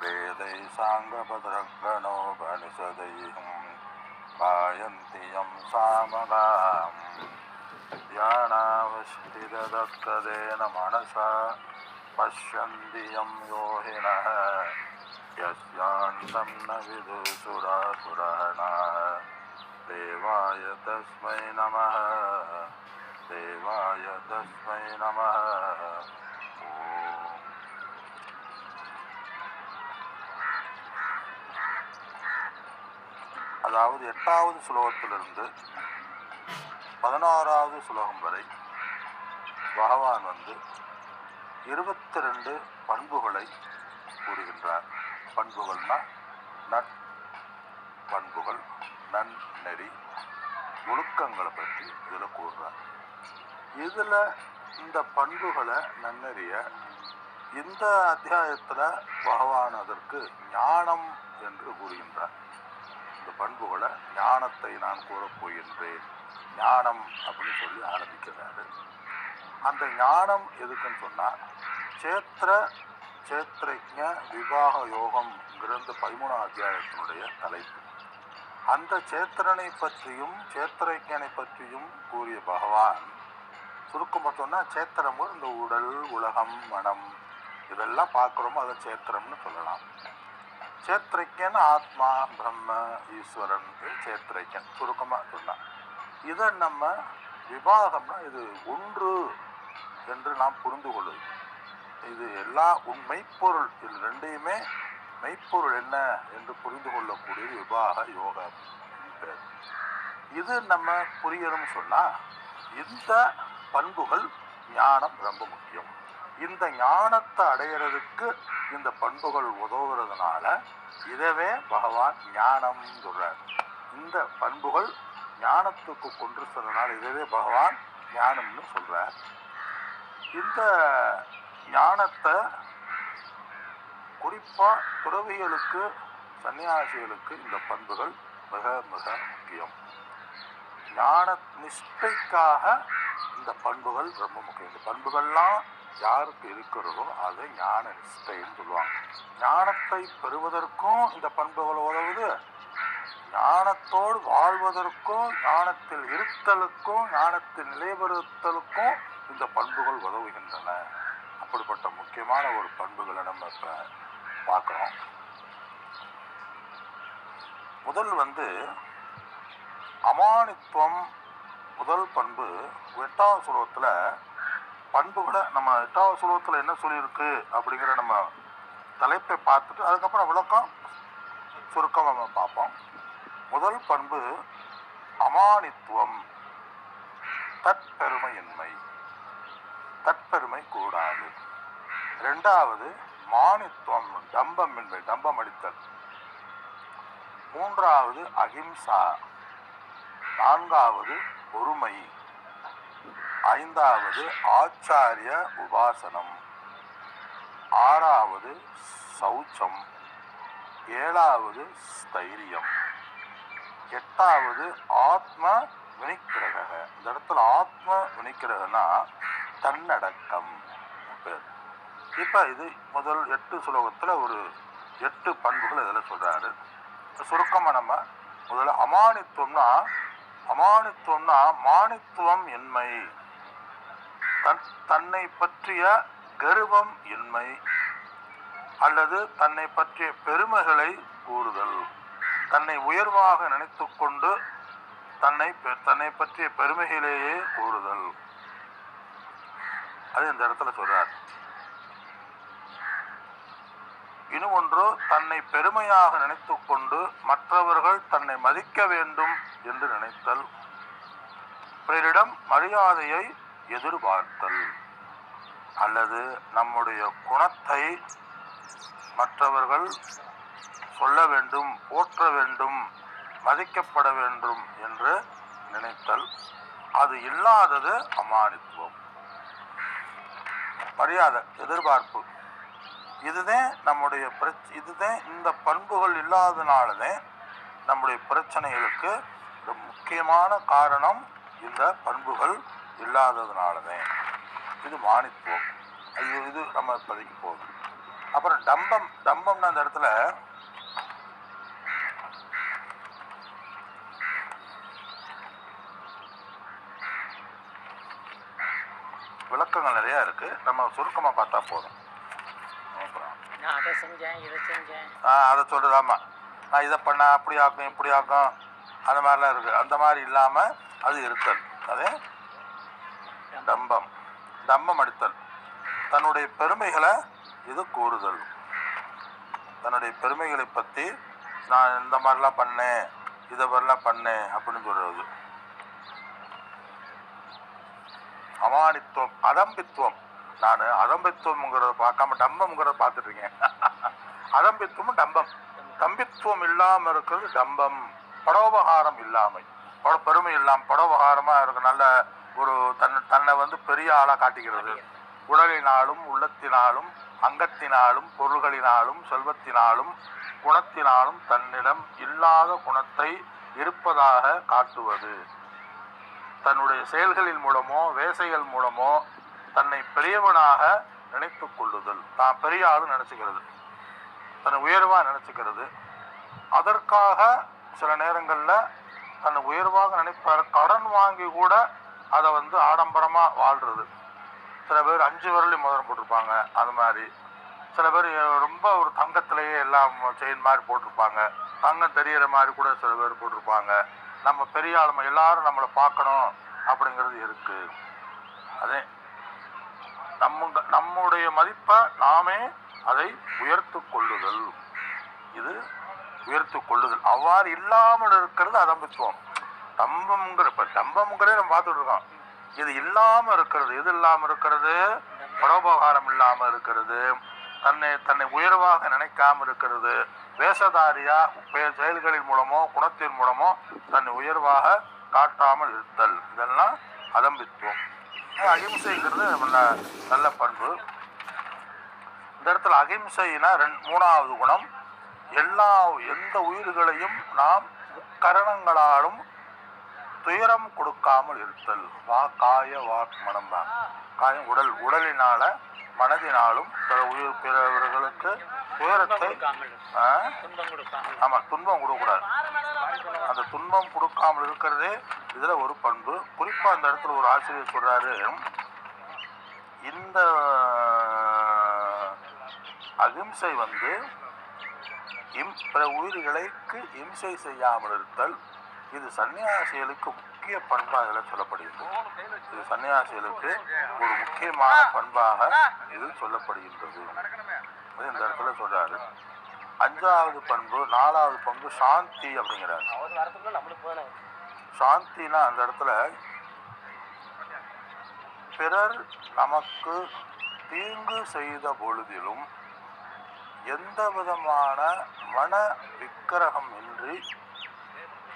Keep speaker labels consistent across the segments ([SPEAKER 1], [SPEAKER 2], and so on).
[SPEAKER 1] वेदै साङ्गपदगणोपनिषदैः गायन्ति यं सामगाम् ध्यानावस्थितदत्तदेन मनसा पश्यन्ति यं योगिनः यस्यान्तं न विदुषुरासुराणाः देवाय तस्मै नमः देवाय तस्मै नमः. அதாவது 8வது ஸ்லோகத்திலிருந்து 16வது ஸ்லோகம் வரை பகவான் 22 பண்புகளை கூறுகின்றார். பண்புகள்னா நற்பண்புகள், நன்னெறி, ஒழுக்கங்களை பற்றி இதில் கூறுறார். இதில் இந்த பண்புகளை நன்னெறிய இந்த அத்தியாயத்தில் பகவான் அதற்கு ஞானம் என்று கூறுகின்றார். இந்த பண்புகளை ஞானத்தை நான் கூறப்போகின்றேன், ஞானம் அப்படின்னு சொல்லி ஆரம்பிக்கிறாரு. அந்த ஞானம் எதுக்குன்னு சொன்னால் சேத்ரஜ்ஞ விவாக யோகம்ங்கிறது 13வது அத்தியாயத்தினுடைய தலைப்பு. அந்த சேத்திரனை பற்றியும் சேத்திரஜனை பற்றியும் கூறிய பகவான் சுருக்கமாக சொன்னால் சேத்திரம் இந்த உடல், உலகம், மனம் இதெல்லாம் பார்க்குறோமோ அதை சேத்திரம்னு சொல்லலாம். சேத்திரஜன் ஆத்மா, பிரம்ம, ஈஸ்வரன் சேத்திரஜன் சுருக்கமாக சொன்னான். இதை நம்ம விவாகம்னா இது ஒன்று என்று நாம் புரிந்து கொள்வது. இது எல்லா மெய்ப்பொருள், இது ரெண்டையுமே மெய்ப்பொருள் என்ன என்று புரிந்து கொள்ளக்கூடிய விவாக யோகம். இது நம்ம புரியணும்னு சொன்னால் இந்த பண்புகள் ஞானம் ரொம்ப முக்கியம். இந்த ஞானத்தை அடையிறதுக்கு இந்த பண்புகள் உதவுறதுனால இதவே பகவான் ஞானம் சொல்றார். இந்த பண்புகள் ஞானத்துக்கு கொண்டு செல்றதுனால இதவே பகவான் ஞானம்னு சொல்றார். இந்த ஞானத்தை குறிப்பாக துறவிகளுக்கு, சன்னியாசிகளுக்கு இந்த பண்புகள் மிக மிக முக்கியம். ஞான நிஷ்டைக்காக இந்த பண்புகள் ரொம்ப முக்கியம். இந்த பண்புகள்லாம் யாருக்கு இருக்கிறதோ அதை ஞான நிஷ்டைன்னு சொல்லுவாங்க. ஞானத்தை பெறுவதற்கும் இந்த பண்புகள் உதவுது, ஞானத்தோடு வாழ்வதற்கும், ஞானத்தில் இருத்தலுக்கும், ஞானத்தில் நிலைபெறுத்தலுக்கும் இந்த பண்புகள் உதவுகின்றன. அப்படிப்பட்ட முக்கியமான ஒரு பண்புகளை நம்ம இப்போ பார்க்குறோம். முதல் அமானித்துவம். முதல் பண்பு 8வது ஸ்லோகத்தில் பண்புகளை நம்ம 8வது ஸ்லோகத்தில் என்ன சொல்லியிருக்கு அப்படிங்கிற நம்ம தலைப்பை பார்த்துட்டு அதுக்கப்புறம் விளக்கம் சுருக்கம் நம்ம பார்ப்போம். முதல் பண்பு அமானித்துவம், தற்பெருமையின்மை, தற்பெருமை கூடாது. 2வது மானித்துவம், டம்பமின்மை, டம்பம் அடித்தல். 3வது அகிம்சா. 4வது பொறுமை. 5வது ஆச்சாரிய உபாசனம். 6வது சௌச்சம். 7வது ஸ்தைரியம். 8வது ஆத்ம வினிக்கிரக. இந்த இடத்துல ஆத்ம வினிக்கிரகனா தன்னடக்கம் பேர். இப்போ இது முதல் 8 ஸ்லோகத்தில் ஒரு 8 பண்புகள் இதில் சொல்கிறாரு. சுருக்கமாக நம்ம முதல்ல அமானித்துவம்னா மானித்துவம் இன்மை, தன்னை பற்றிய கர்வம் இன்மை அல்லது தன்னை பற்றிய பெருமைகளை கூறுதல், தன்னை உயர்வாக நினைத்து கொண்டு தன்னை பற்றிய பெருமைகளையே கூறுதல். அது இந்த இடத்துல சொல்றார். இன்னும் ஒன்று, தன்னை பெருமையாக நினைத்து கொண்டு மற்றவர்கள் தன்னை மதிக்க வேண்டும் என்று நினைத்தல், பிறரிடம் மரியாதையை எதிர்பார்த்தல் அல்லது நம்முடைய குணத்தை மற்றவர்கள் சொல்ல வேண்டும், போற்ற வேண்டும், மதிக்கப்பட வேண்டும் என்று நினைத்தல். அது இல்லாதது அமானித்துவம். மரியாதை, எதிர்பார்ப்பு, இதுதான் நம்முடைய இதுதான் இந்த பண்புகள் இல்லாதனாலதான் நம்முடைய பிரச்சனைகளுக்கு முக்கியமான காரணம். இந்த பண்புகள் இல்லாததுனாலதான் இது மானித்துவம். இது நம்ம இப்போதைக்கு போகுது. அப்புறம் டம்பம். டம்பம்னா அந்த இடத்துல விளக்கங்கள் நிறையா இருக்கு, நம்ம சுருக்கமா பார்த்தா போதும். அதை சொல்றதாமா, நான் இதை பண்ண அப்படி ஆக்கும் இப்படி ஆக்கும் அந்த மாதிரிலாம் இருக்கு. அந்த மாதிரி இல்லாம அது இருத்தல், அதே டம்பம். டம்பம் அடித்தல், தன்னுடைய பெருமைகளை இது கூறுதல். தன்னுடைய பெருமைகளை பற்றி நான் இந்த மாதிரிலாம் பண்ணேன், இதை மாதிரிலாம் பண்ணேன் அப்படின்னு சொல்றது. அமானித்துவம், அதம்பித்துவம். நான் அதம்பித்துவம்ங்கிறத பார்க்காம டம்பம்ங்கிறத பார்த்துட்டு இருக்கேன். அதம்பித்துவம் டம்பம். தம்பித்துவம் இல்லாமல் இருக்கிறது டம்பம். பரோபகாரம் இல்லாமை, பெருமை இல்லாமல் பரோபகாரமாக இருக்க, நல்ல ஒரு தன்னை வந்து பெரிய ஆளாக காட்டிக்கிறது. உடலினாலும் உள்ளத்தினாலும் அங்கத்தினாலும் பொருள்களினாலும் செல்வத்தினாலும் குணத்தினாலும் தன்னிடம் இல்லாத குணத்தை இருப்பதாக காட்டுவது. தன்னுடைய செயல்களின் மூலமோ வேசைகள் மூலமோ தன்னை பெரியவனாக நினைத்து கொள்ளுதல். தான் பெரிய ஆளு நினைச்சுக்கிறது, தன்னை உயர்வா நினைச்சுக்கிறது. அதற்காக சில நேரங்களில் தன்னை உயர்வாக நினைப்பார், கடன் வாங்கி கூட அதை வந்து ஆடம்பரமா வாழ்றது. சில பேர் 5 விரலையும் மோதிரம் போட்டிருப்பாங்க, அது மாதிரி. சில பேர் ரொம்ப ஒரு தங்கத்திலேயே எல்லாம் செயின் மாதிரி போட்டிருப்பாங்க, தங்கம் தெரியற மாதிரி கூட சில பேர் போட்டிருப்பாங்க. நம்ம பெரிய ஆளுமை, எல்லாரும் நம்மளை பார்க்கணும் அப்படிங்கிறது இருக்கு. அதே நம்முடைய மதிப்பை நாமே அதை உயர்த்து கொள்ளுதல், இது உயர்த்து கொள்ளுதல். அவ்வாறு இல்லாமல் இருக்கிறது அதம்பித்துவம். தம்பம்ங்கிற இப்ப தம்பம்ங்கிறதே நம்ம பார்த்துட்டு இருக்கோம். இது இல்லாம இருக்கிறது, எது இல்லாம இருக்கிறது? பரோபகாரம் இல்லாம இருக்கிறது, தன்னை உயர்வாக நினைக்காம இருக்கிறது, வேஷதாரியா செயல்களின் மூலமோ குணத்தின் மூலமோ தன்னை உயர்வாக காட்டாமல் இருத்தல், இதெல்லாம் அதம்பித்துவம். அகிம்சைங்கிறது நல்ல பண்பு. இந்த இடத்துல அகிம்சைனா 3வது குணம், எந்த உயிர்களையும் நாம் முக்கரணங்களாலும் துயரம் கொடுக்காமல் இருத்தல். காய வாக் மனம் தான். காயம் உடலினால மனதினாலும் பிறவர்களுக்கு துயரத்தை துன்பம் கொடுக்கக்கூடாது. அந்த துன்பம் கொடுக்காமல் இருக்கிறதே இதுல ஒரு பண்பு. குறிப்பா அந்த இடத்துல ஒரு ஆசிரியர் சொல்றாரு, இந்த அகிம்சை வந்து பிற உயிர்களுக்கு இம்சை செய்யாமல் இருத்தல், இது சன்னியாசிகளுக்கு முக்கிய பண்பாக இதில் சொல்லப்படுகிறது. இது சன்னியாசிகளுக்கு ஒரு முக்கியமான பண்பாக இது சொல்லப்படுகின்றது. இந்த இடத்துல சொல்றாரு. 5வது பண்பு, 4வது பண்பு சாந்தி அப்படிங்கிறார். சாந்தினா அந்த இடத்துல பிறர் நமக்கு தீங்கு செய்த பொழுதிலும் எந்த விதமான மன விக்கிரகம் இன்றி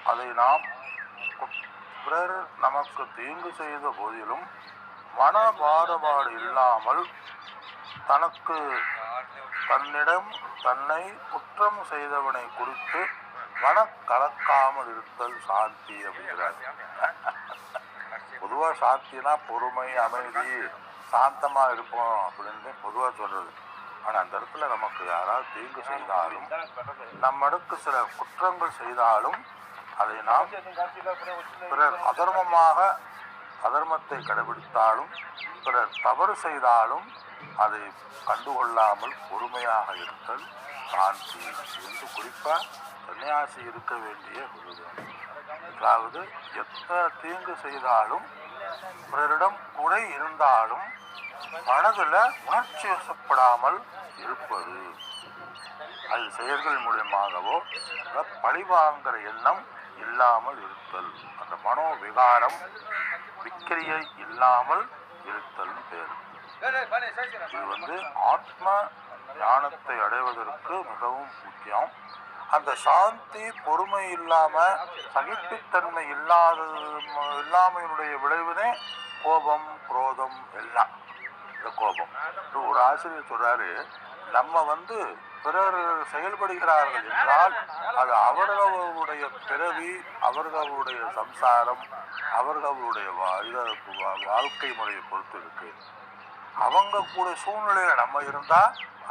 [SPEAKER 1] அதை நாம், பிறர் நமக்கு தீங்கு செய்த போதிலும் மன பாரபாடு இல்லாமல் தன்னிடம் தன்னை குற்றம் செய்தவனை குறித்து மன கலக்காமல் இருத்தல் சாந்தி அப்படிங்கிறார். பொதுவா சாந்தினா பொறுமை, அமைதி, சாந்தமா இருப்போம் அப்படின்னு பொதுவா சொல்றது. ஆனா அந்த இடத்துல நமக்கு யாராவது தீங்கு செய்தாலும், நம்மளுக்கு சில குற்றங்கள் செய்தாலும் அதை நாம் பிறர் அதர்மத்தை கடைபிடித்தாலும் பிறர் தவறு செய்தாலும் அதை கண்டுகொள்ளாமல் பொறுமையாக இருத்தல் சாந்தி என்று குறிப்பா சன்னியாசி இருக்க வேண்டிய விருது. அதாவது எத்தனை தீங்கு செய்தாலும் பிறரிடம் குறை இருந்தாலும் மனதுல உணர்ச்சி வசப்படாமல் இருப்பது, அது செயல்கள் மூலமாகவோ பழிவாங்கிற எண்ணம் இல்லாமல் இருத்தல், அந்த மனோ விகாரம் விக்கிரியை இல்லாமல் இருத்தல் பேர். இது வந்து ஆத்ம ஞானத்தை அடைவதற்கு மிகவும் முக்கியம். அந்த சாந்தி, பொறுமை இல்லாம சகிப்புத்தன்மை இல்லாமையினுடைய விளைவுனே கோபம், குரோதம் எல்லாம். இந்த கோபம், ஒரு ஆசிரியர் சொல்றாரு, நம்ம வந்து பிறர் செயல்படுகிறார்கள் என்றால் அது அவர்களுடைய பிறவி, அவர்களுடைய சம்சாரம், அவர்களுடைய வாழ்க்கை முறையை பொறுத்து இருக்கு. அவங்க கூட சூழ்நிலையில நம்ம இருந்தா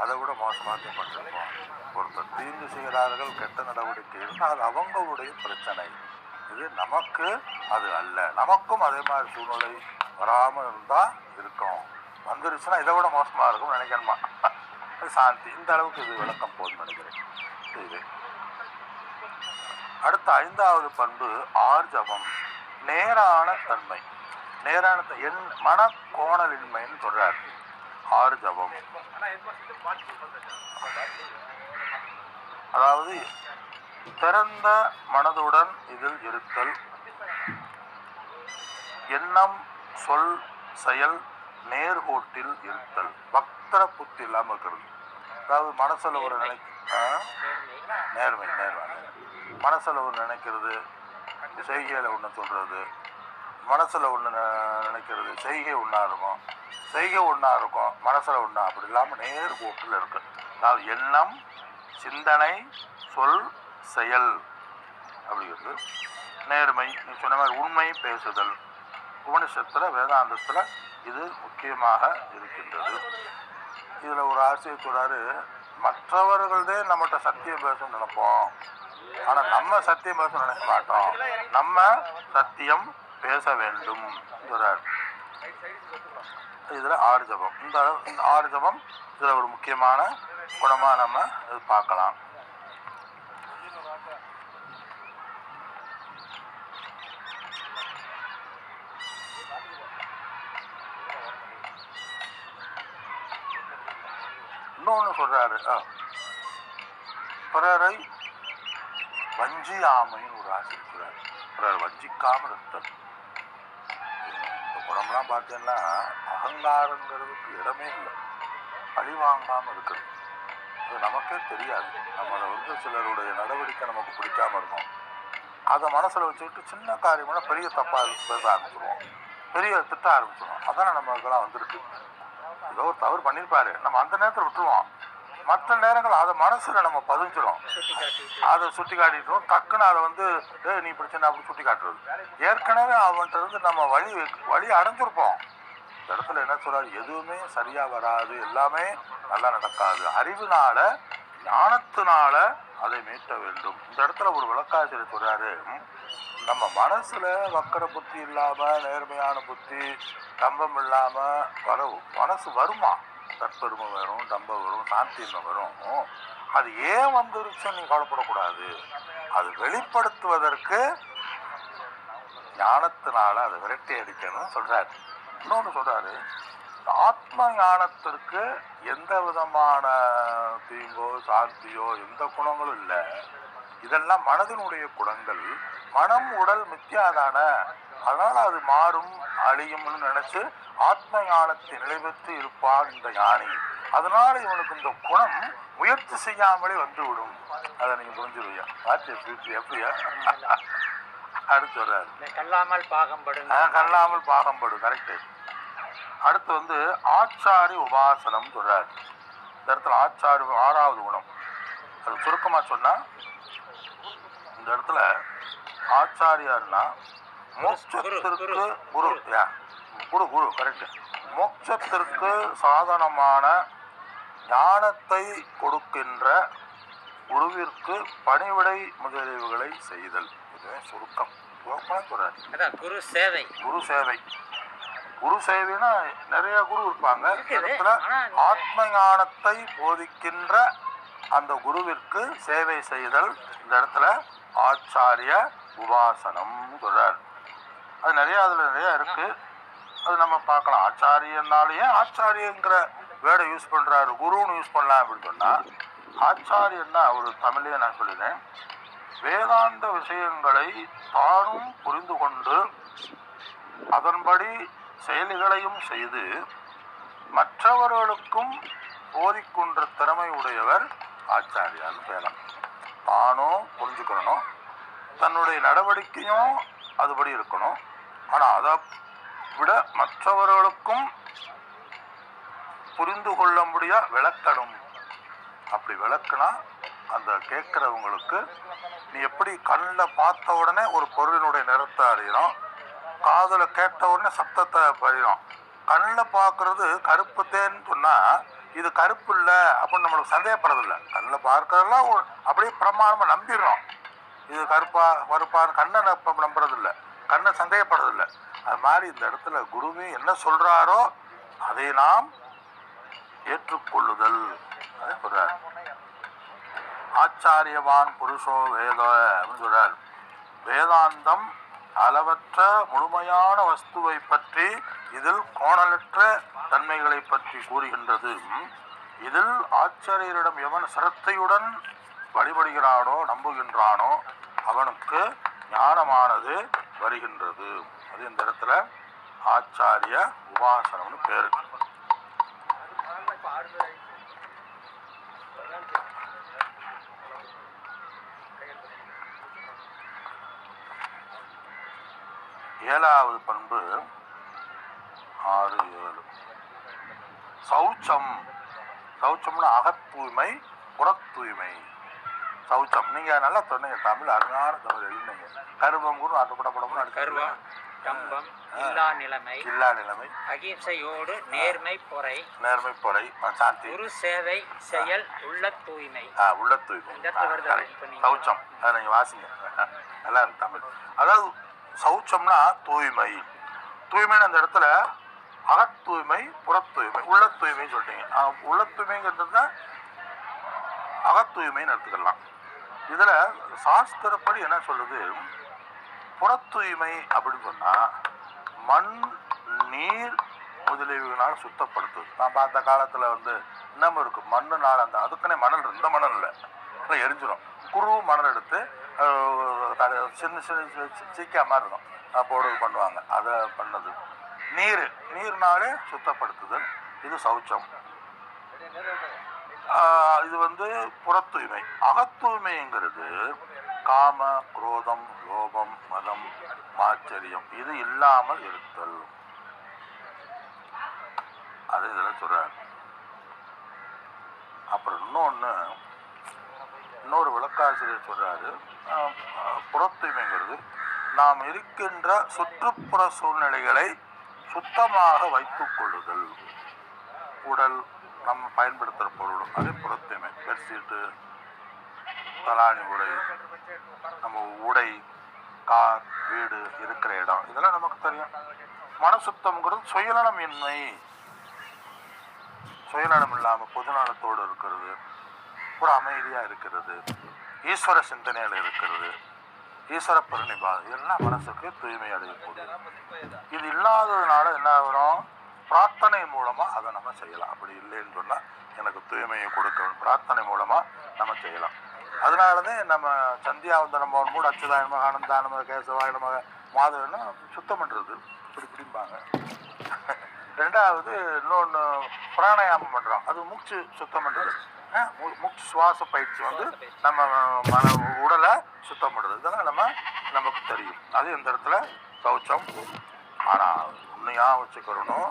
[SPEAKER 1] அதை விட மோசமாக பண்ணிருப்போம். ஒருத்தர் தீங்கு செய்கிறார்கள், கெட்ட நடவடிக்கை இருந்தால் அது அவங்களுடைய பிரச்சனை. இது நமக்கு அது அல்ல. நமக்கும் அதே மாதிரி சூழ்நிலை வராமல் இருந்தால் இருக்கும். வந்துருச்சுன்னா இதை விட மோசமாக இருக்கும்னு நினைக்கணுமா? சாந்தி. இந்த அளவுக்கு இது விளக்கம் போதும்னு நினைக்கிறேன். இது அடுத்த 5வது பண்பு ஆர்ஜவம், நேரான தன்மை. நேரான என் மனக்கோணலின்மைன்னு சொல்றார். ஆர்ஜவம் அதாவது திறந்த மனதுடன் இதில் இருத்தல், எண்ணம் சொல் செயல் நேர்கோட்டில் இருத்தல், பக்தர புத்தி இல்லாமல் இருக்கிறது. அதாவது மனசுல ஒரு நேர்மை மனசுல ஒன்று நினைக்கிறது, செய்கையில ஒன்று சொல்றது, மனசுல ஒன்று நினைக்கிறது, செய்கை ஒன்றா இருக்கும், செய்கை ஒன்றா இருக்கும், மனசுல ஒன்றா, அப்படி இல்லாமல் நேர்கோட்டில் இருக்கு. அதாவது எண்ணம் சிந்தனை சொல் செயல் அப்படிங்கிறது நேர்மை. நீ சொன்ன மாதிரி உண்மை பேசுதல். உபனிஷத்துல வேதாந்தத்துல இது முக்கியமாக இருக்கின்றது. இதுல ஒரு ஆசிரியர் சொல்றாரு, மற்றவர்களதே நம்மகிட்ட சத்தியம் பேசணும்னு நினைப்போம், ஆனா நம்ம சத்தியம் பேச நினைக்க மாட்டோம். நம்ம சத்தியம் பேச வேண்டும் சொல்றாரு. இதுல ஆர்ஜவம். இந்த ஆர்ஜவம் இதுல ஒரு முக்கியமான குணமா நம்ம பார்க்கலாம். இன்னொன்னு சொல்றாரு, பிறரை வஞ்சியாமைன்னு ஒரு ஆசிரியர். பிறர் வஞ்சிக்காமல் இருத்தல். இந்த குணம்லாம் பார்த்தீங்கன்னா அகங்காரங்கிறதுக்கு இடமே இல்லை. பழி வாங்காம இருக்கிறது அது நமக்கே தெரியாது. நம்மளை சிலருடைய நடவடிக்கை நமக்கு பிடிக்காம இருக்கும். அதை மனசுல வச்சுக்கிட்டு சின்ன காரியமான பெரிய தப்பா பேச ஆரம்பிச்சிருவோம், பெரிய திட்ட ஆரம்பிச்சிருவோம். அதான நமக்கெல்லாம் வந்திருக்கு. ஏதோ ஒரு தவறு பண்ணியிருப்பாரு, நம்ம அந்த நேரத்தில் விட்டுருவோம். மற்ற நேரங்கள் அதை மனசுல நம்ம பதிஞ்சிடும். அதை சுட்டி காட்டிட்டுரும். டக்குன்னு அதை நீ பிரச்சனை அப்படி சுட்டி காட்டுறது. ஏற்கனவே அவன்கிட்ட நம்ம வழி அடைஞ்சிருப்போம். இந்த இடத்துல என்ன சொல்றாரு, எதுவுமே சரியா வராது, எல்லாமே நல்லா நடக்காது. அறிவுனால ஞானத்தினால அதை மீட்ட வேண்டும். இந்த இடத்துல ஒரு விளக்காசிரியர் சொல்றாரு, நம்ம மனசுல வக்கர புத்தி இல்லாம நேர்மையான புத்தி டம்பம் இல்லாம மனசு வருமா? தற்பெருமை வரும், டம்பம் வரும், சாந்தின்மை வரும். அது ஏன் வந்துருச்சுன்னு நீ கவலைப்படக்கூடாது. அது வெளிப்படுத்துவதற்கு ஞானத்தினால அதை விரட்டி அடிக்கணும்னு சொல்றாரு. இன்னொன்னு சொல்றாரு, ஆத்ம ஞானத்திற்கு எந்த விதமான தீங்கோ சாந்தியோ எந்த குணங்களும் இல்லை. இதெல்லாம் மனதினுடைய குணங்கள். மனம் உடல் மித்தியாதான, அதனால அது மாறும் அழியும்னு நினைச்சு ஆத்ம ஞானத்தை நிலைபெற்று இருப்பான் இந்த ஞானி. அதனால இவனுக்கு இந்த குணம் முயற்சி செய்யாமலே வந்து விடும். அதை நீங்க புரிஞ்சுருவியா? எப்படியா அடுத்து சொல்றாரு, கல்லாமல் பாகம்படும். கரெக்ட். அடுத்து ஆச்சாரி உபாசனம் சொல்றாரு. இந்த இடத்துல ஆச்சாரி 6வது குணம். அது சுருக்கமா சொன்னா, இந்த இடத்துல ஆச்சாரியார்னா மோட்சத்திற்கு குரு கரெக்ட். மோட்சத்திற்கு சாதனமான ஞானத்தை கொடுக்கின்ற குருவிற்கு பணிவிடை முதலீவுகளை செய்தல். இதுவே சுருக்கம். குரு சேவை. குரு சேவைனா நிறைய குரு இருப்பாங்க. இடத்துல ஆத்ம ஞானத்தை போதிக்கின்ற அந்த குருவிற்கு சேவை செய்தல். இந்த இடத்துல ஆச்சாரிய உபாசனம் சொல்றார். அது அதுல நிறைய இருக்கு. அது நம்ம பார்க்கலாம். ஆச்சாரியனாலேயே ஆச்சாரியங்கிற வேர்டை யூஸ் பண்றாரு, குருன்னு யூஸ் பண்ணலாம் அப்படின்னு சொன்னா, ஆச்சாரியன்னா ஒரு தமிழையே நான் சொல்லினேன், வேதாந்த விஷயங்களை தானும் புரிந்து கொண்டு அதன்படி செயல்களையும் செய்து மற்றவர்களுக்கும் போதிக்கின்ற திறமை உடையவர் ஆச்சாரியான்னு பேரம். தானும் புரிஞ்சுக்கணும், தன்னுடைய நடவடிக்கையும் அதுபடி இருக்கணும். ஆனா அதை விட மற்றவர்களுக்கும் புரிந்து கொள்ள முடியா விளக்கணும். அப்படி விளக்குனா அந்த கேட்கிறவங்களுக்கு, நீ எப்படி கண்ணில் பார்த்த உடனே ஒரு பொருளினுடைய நிறத்தை அறியணும், காதில் கேட்ட உடனே சத்தத்தை அறியணும். கண்ணில் பார்க்கறது கருப்பு தேன்னு சொன்னா இது கருப்பு இல்லை அப்படின்னு நம்மளுக்கு சந்தேகப்படுறதில்லை. கண்ணில் பார்க்கறதெல்லாம் அப்படியே பிரமாணமாக நம்பிடுறோம். இது கருப்பா கருப்பான்னு கண்ணை நம்புறதில்லை, கண்ணை சந்தேகப்படுறதில்லை. அது மாதிரி இந்த இடத்துல குருவே என்ன சொல்றாரோ அதை நாம் ஏற்றுக்கொள்ளுதல். அதை சொல்றார். ஆச்சாரியவான் புருஷோ வேத அப்படின்னு சொல்றார். வேதாந்தம் அளவற்ற முழுமையான வஸ்துவை பற்றி, இதில் கோணலற்ற தன்மைகளை பற்றி கூறுகின்றது. இதில் ஆச்சாரியரிடம் எவன் சிரத்தையுடன் வழிபடுகிறானோ நம்புகின்றானோ அவனுக்கு ஞானமானது வருகின்றது. அது இந்த இடத்துல ஆச்சாரிய உபாசனம்னு பேரு. ஏழாவது பண்பு 6, 7 சௌச்சம். சௌச்சம்னா அகத்தூய்மை, புறத்தூய்மை. சௌச்சம் நீங்க நல்லா சொன்னீங்க, தமிழ் அருமையான தமிழ் எழுதினீங்க. கருவம் கூட
[SPEAKER 2] கருவம், கம்பம், இல்லா நிலைமை, அகிம்சையோடு நேர்மை பொறை,
[SPEAKER 1] சாந்தி,
[SPEAKER 2] குரு சேவை செயல், உள்ள தூய்மை.
[SPEAKER 1] சௌச்சம் அதை நீங்க வாசிங்க, நல்லா இருக்கு தமிழ். அதாவது சௌச்சம்னா தூய்மை. தூய்மைன்னு அந்த இடத்துல அகத்தூய்மை, புறத்தூய்மை, உள்ள தூய்மைன்னு சொல்லிட்டீங்க. உள்ள தூய்மைங்கிறது அகத்தூய்மைன்னு எடுத்துக்கலாம். இதுல சாஸ்திரப்படி என்ன சொல்லுது, புறத்தூய்மை அப்படின்னு சொன்னா மண், நீர் முதலியவர்களால் சுத்தப்படுத்துது. நான் பார்த்த காலத்துல இன்னமும் இருக்கு மண்ணுனால, அந்த அதுக்குன்னே மணல், இந்த மணல் இல்லை எரிஞ்சிடும். குரு மணல் எடுத்து சின்ன சீக்கா மாதிரி இருக்கும், போடு பண்ணுவாங்க. அதை பண்ணது நீர்னாலே சுத்தப்படுத்துதல். இது சௌச்சம். இது புறத்தூய்மை. அகத்தூய்மைங்கிறது காம, குரோதம், லோபம், மதம், மாச்சரியம் இது இல்லாமல் இருத்தல். அது இதெல்லாம் சொல்றாரு. அப்புறம் இன்னொரு விளக்காசிரியர் சொல்றாரு, புறத்தூய்மைங்கிறது நாம் இருக்கின்ற சுற்றுப்புற சூழ்நிலைகளை சுத்தமாக வைத்துக் கொள்ளுதல். உடல், நம்ம பயன்படுத்துகிற பொருள், அதே புறத்தூய்மை. பெட்ஷீட்டு, தலாணி உடை, நம்ம உடை, கார், வீடு, இருக்கிற இடம், இதெல்லாம் நமக்கு தெரியும். மனசுத்தம்ங்கிறது சுயநலமின்மை, சுயநலம் இல்லாமல் பொதுநலத்தோடு இருக்கிறது, ஒரு அமைதியா இருக்கிறது, ஈஸ்வர சிந்தனையில் இருக்கிறது, ஈஸ்வர பரிணிபாதம், இதெல்லாம் மனசுக்கு தூய்மை அடையக்கூடியது. இது இல்லாததுனால என்ன ஆகிறோம், பிரார்த்தனை மூலமா அதை நம்ம செய்யலாம். அப்படி இல்லைன்னு சொன்னா எனக்கு தூய்மையை கொடுக்கணும், பிரார்த்தனை மூலமா நம்ம செய்யலாம். அதனாலதான் நம்ம சந்தியாவந்தனம் மூட அச்சுதாய நமக, ஆனந்தாய நமக, கேசவாய நமக, மாதவன்னு சுத்தம் பண்றது இப்படிம்பாங்க. ரெண்டாவது இன்னொன்று பிராணாயாமம் பண்றோம், அது மூச்சு சுத்தம் பண்றது. மூச்சு சுவாச பயிற்சி நம்ம உடலை சுத்தம் பண்றது. இதெல்லாம் நமக்கு தெரியும். அது இந்த இடத்துல சௌச்சம். ஆனா உண்மையா வச்சுக்கிறணும்,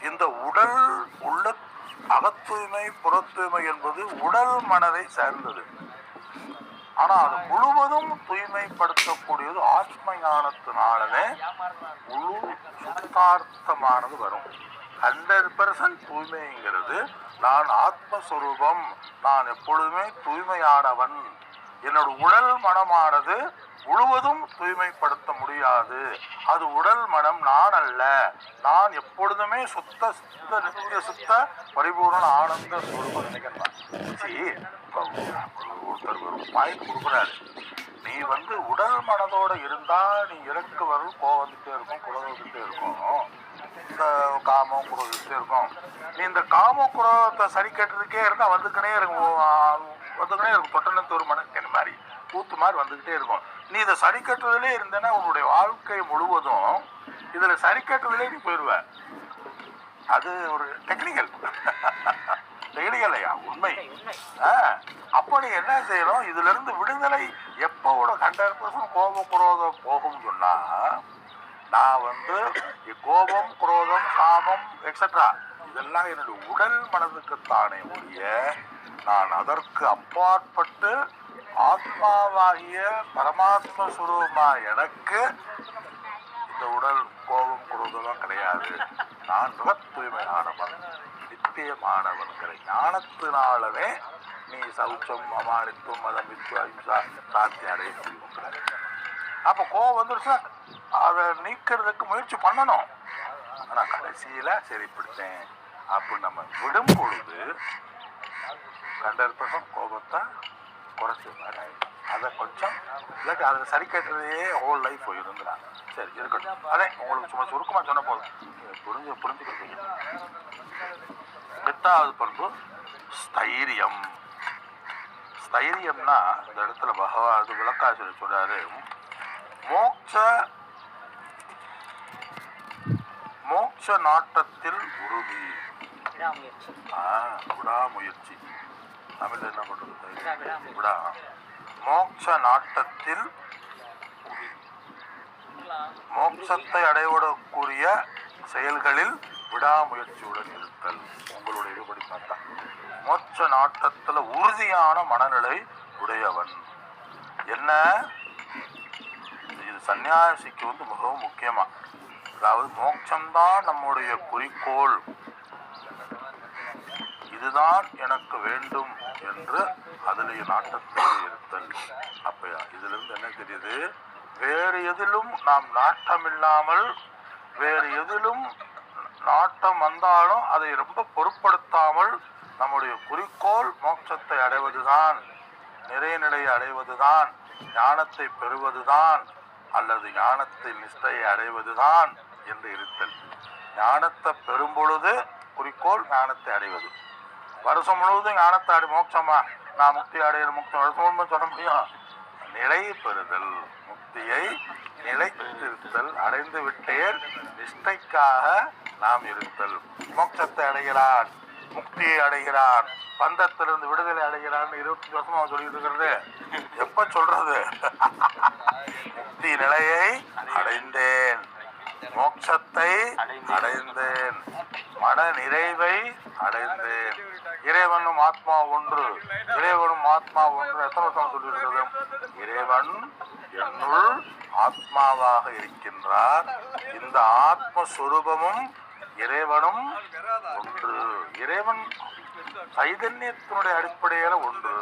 [SPEAKER 1] இந்த உடல் உள்ள அகத்தூய்மை, புறத்தூய்மை என்பது உடல் மனதை சேர்ந்தது. ஆனா அது முழுவதும் தூய்மைப்படுத்தக்கூடியது ஆத்ம ஞானத்தினாலே முழு சுத்தார்த்தமானது வரும். 100% தூய்மைங்கிறது நான் ஆத்மஸ்வரூபம், நான் எப்பொழுதுமே தூய்மையானவன். என்னோட உடல் மனமானது முழுவதும் தூய்மைப்படுத்த முடியாது. அது உடல் மனம் நான் அல்ல. நான் எப்பொழுதுமே சுத்த நித்திய சுத்த பரிபூர்ண ஆனந்த ஸ்வரூபம் நினைக்கிறேன். ஒருத்தர் ஒரு பாயிண்ட் கொடுக்குறாரு, நீ உடல் மனதோட இருந்தா நீ இறக்கு வரும், கோவம் வந்துட்டே இருக்கும், குரோதம் வந்துட்டே இருக்கும், இந்த காமம் குரோதத்தே இருக்கும். நீ இந்த காம குரோதத்தை சரி கட்டுறதுக்கே இருந்தா வந்துக்கினே இருக்கும், தொட்டனத்து ஒரு மனக்கணி மாதிரி கூத்து மாதிரி வந்துகிட்டே இருக்கும். நீ இதை சரி கட்டுறதுலே இருந்தேன்னா உன்னுடைய வாழ்க்கை முழுவதும் இதுல சரி கட்டுறதுலே நீ போயிடுவ. அது ஒரு டெக்னிக்கல் உண்மை. அப்போ நீ என்ன செய்யணும், இதுல இருந்து விடுதலை எப்போ 100% கோபம் குரோதம் போகும் சொன்னா, நான் கோபம் குரோதம் காமம் எக்ஸெட்ரா இதெல்லாம் என்னுடைய உடல் மனதுக்குத்தானே ஒழிய நான் அதற்கு அப்பாற்பட்டு ஆத்மாவாகிய பரமாத்ம சுரூபமா எனக்கு இந்த உடல் கோபம் குரோதம் கிடையாது. நான் மிக தூய்மையானவன், நித்திய மாணவன்கிற ஞானத்தினாலவே நீ சௌச்சம் அமானித்துவம் மதம் வித்து அஹிம்சா சாத்தி அடைய முடியுங்கிற. அப்ப கோவம் வந்துருச்சுன்னா அதை நீக்கிறதுக்கு முயற்சி பண்ணணும். ஆனா கடைசியில சரி பிடிச்சேன் அப்படின்னு நம்ம விடும் பொழுது 100% கோபத்தை குறைச்ச மாதிரி ஆயிடும். அதை கொஞ்சம் இல்லாட்டி அதை சரி கட்டுறதே ஹோல் லைஃப் போயிருந்துறாங்க. சரி இருக்கட்டும். அதே உங்களுக்கு சும்மா சுருக்கமா சொன்ன போதும் புரிஞ்சுக்கிட்டு. 8வது பண்பு ஸ்தைரியம். ஸ்தைரியம்னா இந்த இடத்துல பகவான் விளக்காசிரியர் சொல்றாரு, மோட்ச நாட்டத்தில் உறுதி, விடாமுயற்சி. தமிழ் என்ன பண்றது? விடா. மோட்ச நாட்டத்தில் மோட்சத்தை அடைவதற்குரிய செயல்களில் விடாமுயற்சியுடன் இருத்தல். உங்களுடைய இதுபடி பார்த்தா மோட்ச நாட்டத்துல உறுதியான மனநிலை உடையவன். என்ன இது சன்னியாசிக்கு மிகவும் முக்கியமா. அதாவது மோட்சம்தான் நம்முடைய குறிக்கோள், இதுதான் எனக்கு வேண்டும் என்று அதிலேயே நாட்டத்திலே இருத்தல். அப்ப இதுல இருந்து என்ன தெரியுது? வேறு எதிலும் நாம் நாட்டம் இல்லாமல், வேறு எதிலும் நாட்டம் வந்தாலும் அதை ரொம்ப பொருட்படுத்தாமல் நம்முடைய குறிக்கோள் மோட்சத்தை அடைவதுதான், நிறைநிலையை அடைவதுதான், ஞானத்தை பெறுவதுதான், அல்லது ஞானத்தில் நிஷ்டையை அடைவதுதான் என்று இருத்தல். ஞானத்தை பெறும் பொழுது குறிக்கோள் ஞானத்தை அடைவது. வருஷம் முழுவதும் ஞானத்தை மோட்சமா நான் முக்தி அடையிற முக்தி வருஷம் முழுவதும் சொல்ல முடியும். நிலை பெறுதல், முக்தியை நிலைத்திருத்தல், அடைந்து விட்டேன் நிஷ்டைக்காக நாம் இருத்தல். மோட்சத்தை அடைகிறான், முக்தியை அடைகிறான், பந்தத்திலிருந்து விடுதலை அடைகிறான் 25 வருஷமா சொல்லிட்டு இருக்கிறது. எப்ப சொல்றது? முக்தி நிலையை அடைந்தேன், மோட்சத்தை அடைந்தேன், மன நிறைவை அடைந்தேன், இறைவனும் ஆத்மா ஒன்று, இறைவனும் ஆத்மா ஒன்று. எத்தனை வருஷம் சொல்லியிருக்கிறது? இறைவன் என்னுள் ஆத்மாவாக இருக்கின்றார், இந்த ஆத்மஸ்வரூபமும் இறைவனும் ஒன்று, இறைவன் சைதன்யத்தினுடைய அடிப்படையில ஒன்று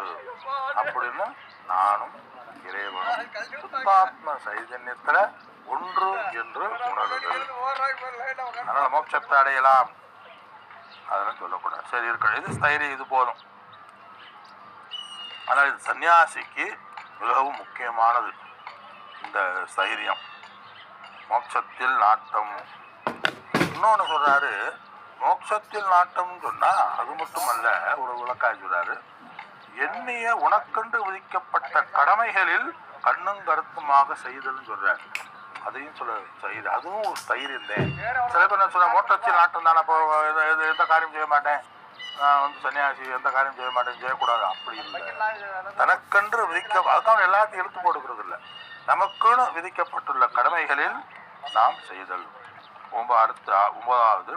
[SPEAKER 1] அப்படின்னு நானும் இறைவனும் சுத்தாத்ம சைதன்யத்துல ஒன்று என்று உணர்தல். அதனால மோட்சத்தை அடையலாம் அதெல்லாம் சொல்லக்கூடாது. சரி இருக்கணும். இது ஸ்தைரியம், இது போதும். ஆனால் இது சன்னியாசிக்கு மிகவும் முக்கியமானது. இந்த ஸ்தைரியம், மோட்சத்தில் நாட்டம். இன்னொன்னு சொல்றாரு, மோட்சத்தில் நாட்டம் சொன்னா அது மட்டுமல்ல, ஒரு விளக்காய் சொல்றாரு, எண்ணிய உனக்கென்று விதிக்கப்பட்ட கடமைகளில் கண்ணும் கருத்துமாக செய்தல்னு சொல்றாரு. அதையும் சொல்ல செய்து, அதுவும் ஒரு ஸ்தைரியம் தான். சில பேர் என்ன சொல்ற, மோட்சத்தில் நாட்டம் தானே, அப்போ எந்த காரியம் செய்ய மாட்டேன், நான் சன்னியாசி எந்த காரியம் செய்ய மாட்டேன், செய்யக்கூடாது. அப்படி இல்லை. தனக்கென்று அதுக்காக எல்லாத்தையும் எடுத்து போடுகிறது இல்லை. நமக்குன்னு விதிக்கப்பட்டுள்ள கடமைகளில் நாம் செய்தல். அடுத்த 9வது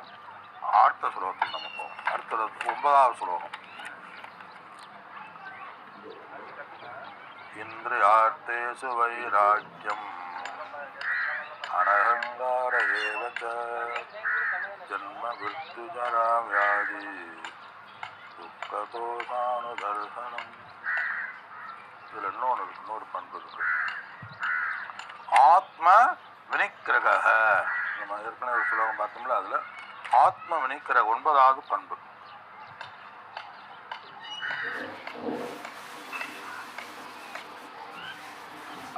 [SPEAKER 1] அடுத்த சுலோகத்தில் நம்ம போவோம். அடுத்தது 9வது சுலோகம். இந்திரியார்த்தேஷு வைராக்கியம் அனஹங்கார ஏவச ஜன்ம விருத்து ஜரா வியாதி துக்கதோஷானு தர்சனம். இதுல இன்னொரு பண்பு இருக்கு, ஆத்ம வினிக்கிரக. நம்ம ஏற்கனவே ஒரு சுலோகம் பார்த்தோம்ல, அதுல ஆத்ம வினிக்கிரக 9வது பண்பு.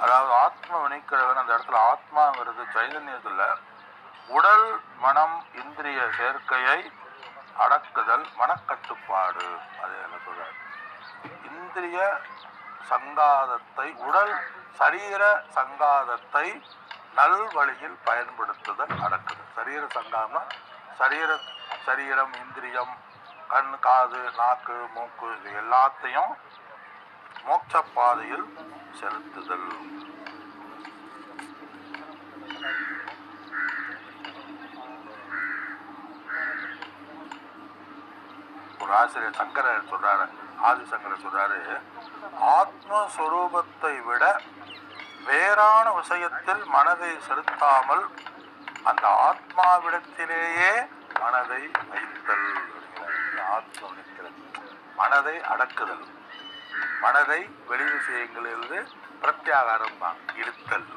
[SPEAKER 1] அதாவது ஆத்ம வினிக்கிரகன் அந்த இடத்துல ஆத்மாங்கிறது சைதன்யத்துல உடல் மனம் இந்திரிய சேர்க்கையை அடக்குதல், மனக்கட்டுப்பாடு. அதே என்ன சொல்றாரு, இந்திரிய சங்காதத்தை, உடல் சரீர சங்காதத்தை நல்வழியில் பயன்படுத்துதல் அடக்குதல். சரீர சங்காதம்னா சரீரம், இந்திரியம், கண், காது, நாக்கு, மூக்கு, இது எல்லாத்தையும் மோட்ச பாதையில் செலுத்துதல். ஒரு ஆசிரியர் சங்கரர் சொல்றாரு, ஆதிசங்கரர் சொல்றாரு, ஆத்மஸ்வரூபத்தை விட வேறான விஷயத்தில் மனதை செலுத்தாமல் அந்த ஆத்மாவிடத்திலேயே மனதை வைத்தல். ஆத்ம நிற்கிறது. மனதை அடக்குதல், மனதை வெளி விஷயங்களிலிருந்து பிரத்யாகாரம் தான் இழுத்தல்.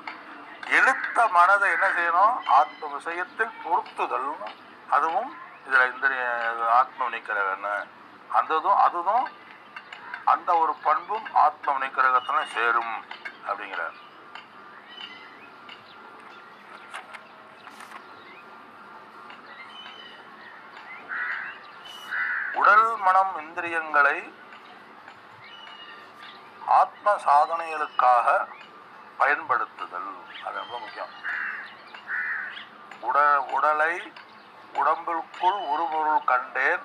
[SPEAKER 1] இழுத்த மனதை என்ன செய்யணும்? ஆத்ம விஷயத்தில் பொருத்துதல். அதுவும் இதுல இந்த ஆத்ம நிக்கிறகன்னு அதுவும் அந்த ஒரு பண்பும் ஆத்ம நிக்கிறகத்துல சேரும் அப்படிங்கிறார். உடல் மனம் இந்திரியங்களை ஆத்ம சாதனைகளுக்காக பயன்படுத்துதல், அது ரொம்ப முக்கியம். உடலை உடம்பிற்குள் ஒரு பொருள் கண்டேன்,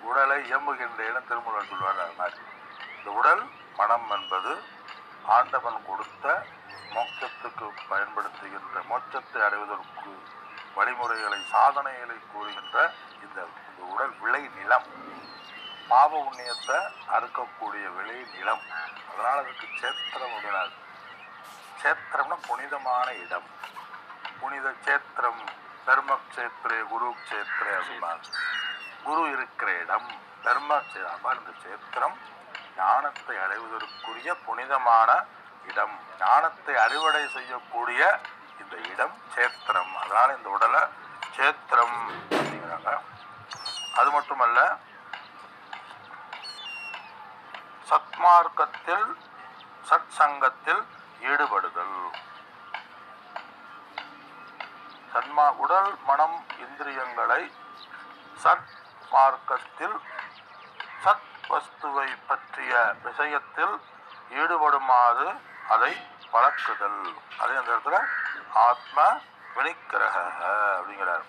[SPEAKER 1] உடலை இயம்புகின்றேன் திருமூலர் சொல்வார். அது மாதிரி இந்த உடல் மனம் என்பது ஆண்டவன் கொடுத்த மோட்சத்துக்கு பயன்படுத்துகின்ற, மோட்சத்தை அடைவதற்கு வழிமுறைகளை சாதனைகளை கூறுகின்ற இந்த உடல் விளை நிலம், பாவ புண்ணியத்தை அறுக்கக்கூடிய விளை நிலம். அதனால அதுக்கு சேத்திரம் அப்படின்னாரு. சேத்திரம்னா புனிதமான இடம். புனித சேத்திரம், தர்ம கஷேத்திரே குரு கஷேத்திரே அப்படின்னாரு. குரு இருக்கிற இடம் தர்ம இந்த சேத்திரம் ஞானத்தை அடைவதற்குரிய புனிதமான இடம், ஞானத்தை அறுவடை செய்யக்கூடிய இந்த இடம் சேத்திரம். அதனால இந்த உடலை சேத்திரம் அப்படிங்கிறாங்க. அது மட்டுமல்ல, சத்மார்க்கத்தில் சத் சங்கத்தில் ஈடுபடுதல். உடல் மனம் இந்திரியங்களை சத் மார்க்கத்தில் சத் வஸ்துவை பற்றிய விஷயத்தில் ஈடுபடுமாறு அதை பழக்குதல். அதே அந்த இடத்துல ஆத்ம வினிக்கிரக அப்படிங்கிறார்.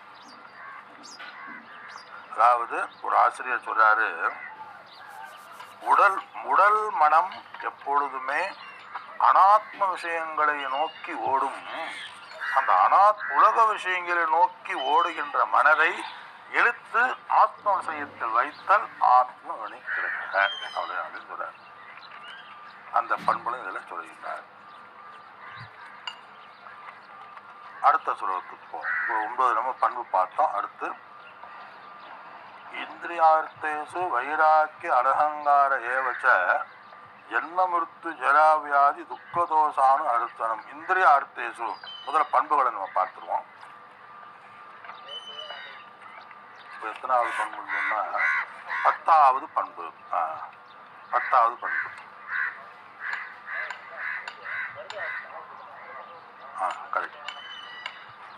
[SPEAKER 1] அதாவது ஒரு ஆசிரியர் சொல்றாரு, உடல் மனம் எப்பொழுதுமே அனாத்ம விஷயங்களை நோக்கி ஓடும். அந்த உலக விஷயங்களை நோக்கி ஓடுகின்ற மனதை இழுத்து ஆத்ம விஷயத்தில் வைத்தல் ஆத்ம வினிக்கிரக அப்படின்னு சொல்றார். அந்த பண்புகளும் இதில் சொல்கின்றார். அடுத்த சுலோகத்துக்கு போவோம். 9 நம்ம பண்பு பார்த்தோம். அடுத்து இந்திரியார்த்தேசு வைராக்கிய அனஹங்கார ஏவச்ச ஜன்ம மிருத்து ஜராவியாதி துக்கதோஷானு அழுத்தனம். இந்திரியார்த்தேசு முதல்ல பண்புகளை நம்ம பார்த்துருவோம். இப்போ எத்தனாவது பண்புன்னு சொன்னா 10வது பண்பு. 10வது பண்பு கரெக்ட்.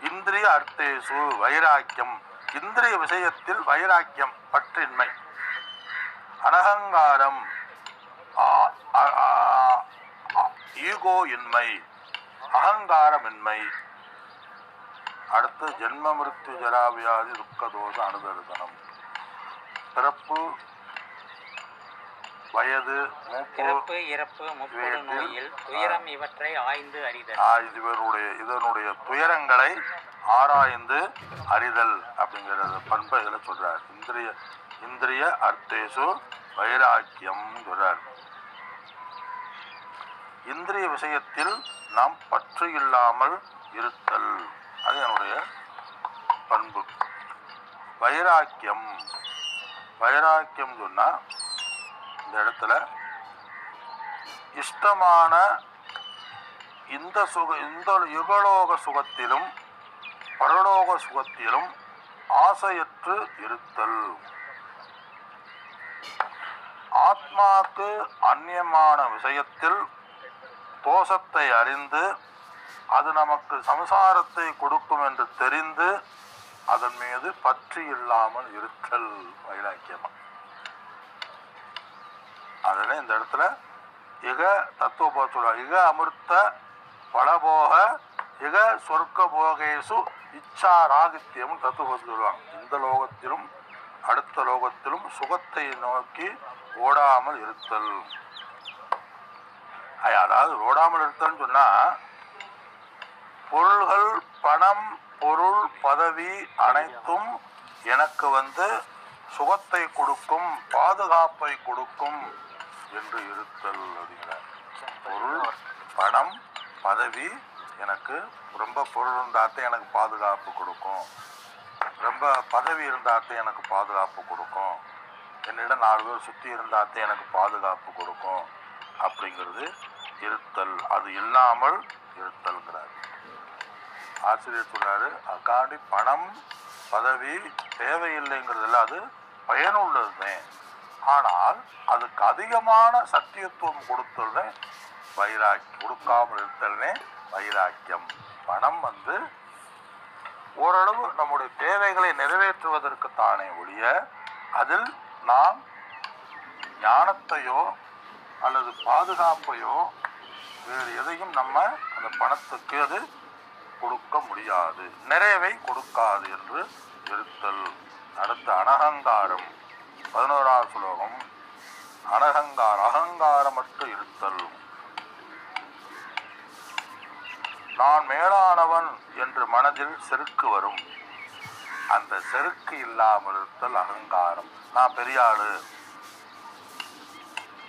[SPEAKER 1] இந்திரிய அர்த்தேசு வைராக்கியம். இந்திரிய விஷயத்தில் வைராக்கியம், பற்றின்மை. அனஹங்காரம், ஈகோ இன்மை, அகங்காரமின்மை. அடுத்து ஜென்ம மிருத்து ஜராவியாதி துக்கதோஷ அனுதர்சனம். பிறப்பு, வயது,
[SPEAKER 2] மூப்பு, இறப்பு, முப்பது நோயில் துயரம் இவற்றை ஆய்ந்து அறிதல்.
[SPEAKER 1] இதனுடைய துயரங்களை ஆராய்ந்து அறிதல் அப்படிங்கிறது பண்பை இதில் சொல்றார். இந்திரிய அர்த்தேசு வைராக்கியம் சொல்றார். இந்திரிய விஷயத்தில் நாம் பற்று இல்லாமல் இருத்தல், அது என்னுடைய பண்பு. வைராக்கியம் சொன்னா இந்த இடத்துல இஷ்டமான இந்த யுகலோக சுகத்திலும் பரலோக சுகத்திலும் ஆசையற்று இருத்தல். ஆத்மாக்கு அந்நியமான விஷயத்தில் தோஷத்தை அறிந்து அது நமக்கு சம்சாரத்தை கொடுக்கும் என்று தெரிந்து அதன் மீது பற்று இல்லாமல் இருத்தல் வைராக்கியமா. அதில் இந்த இடத்துல இக தத்துவ சொல்ல இக அமிர்த பலபோக இக சொர்க்க போகேசு இச்சா ராகித்யம் தத்துவ சொல்லுவாங்க. இந்த லோகத்திலும் அடுத்த லோகத்திலும் சுகத்தை நோக்கி ஓடாமல் இருத்தல். அதாவது ஓடாமல் இருத்தல்னு சொன்னா பொருள்கள், பணம், பொருள், பதவி அனைத்தும் எனக்கு சுகத்தை கொடுக்கும், பாதுகாப்பை கொடுக்கும் என்று இருத்தல் அப்படிங்கிறார். பொருள், பணம், பதவி எனக்கு ரொம்ப பொருள் இருந்தாத்தான் எனக்கு பாதுகாப்பு கொடுக்கும், ரொம்ப பதவி இருந்தாத்தான் எனக்கு பாதுகாப்பு கொடுக்கும், என்னிடம் 4 பேர் சுற்றி இருந்தாத்தே எனக்கு பாதுகாப்பு கொடுக்கும் அப்படிங்கிறது இருத்தல். அது இல்லாமல் இருத்தல்ங்கிறார் ஆசிரியர். சொல்றாரு அக்காண்டி பணம் பதவி தேவையில்லைங்கிறதுல அது பயனுள்ளதுமே, ஆனால் அதுக்கு அதிகமான சத்தியத்துவம் கொடுத்தல்னே வைராக்கியம். கொடுக்காமல் இருத்தல்னே வைராக்கியம். பணம் ஓரளவு நம்முடைய தேவைகளை நிறைவேற்றுவதற்கு தானே ஒழிய அதில் நாம் ஞானத்தையோ அல்லது பாதுகாப்பையோ வேறு எதையும் நம்ம அந்த பணத்துக்கு அது கொடுக்க முடியாது, நிறைவை கொடுக்காது என்று இருத்தல். அடுத்த அனகங்காரம் 11ஆவது ஸ்லோகம். அகங்காரமற்று இருத்தல். நான் மேலானவன் என்று மனதில் செருக்கு வரும். அந்த செருக்கு இல்லாமல் இருத்தல் அகங்காரம். நான் பெரிய ஆளு,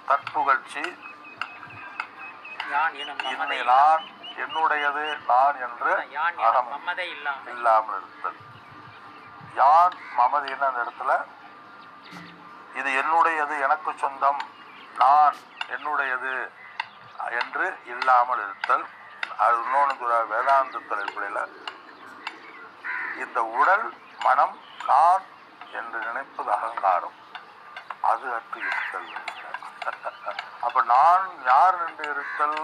[SPEAKER 1] தற்புகழ்ச்சி, இன்மை, நான் என்னுடையது, நான் என்று இல்லாமல் இருத்தல். யான் மமதின்னு அந்த இடத்துல இது என்னுடையது, எனக்கு சொந்தம், நான் என்னுடையது என்று இல்லாமல் இருத்தல். அது இன்னொன்று வேதாந்த தலைப்பில் இந்த உடல் மனம் நான் என்று நினைப்பது அகங்காரம், அது அற்று இருத்தல். அப்ப நான் யார் என்று இருத்தல்?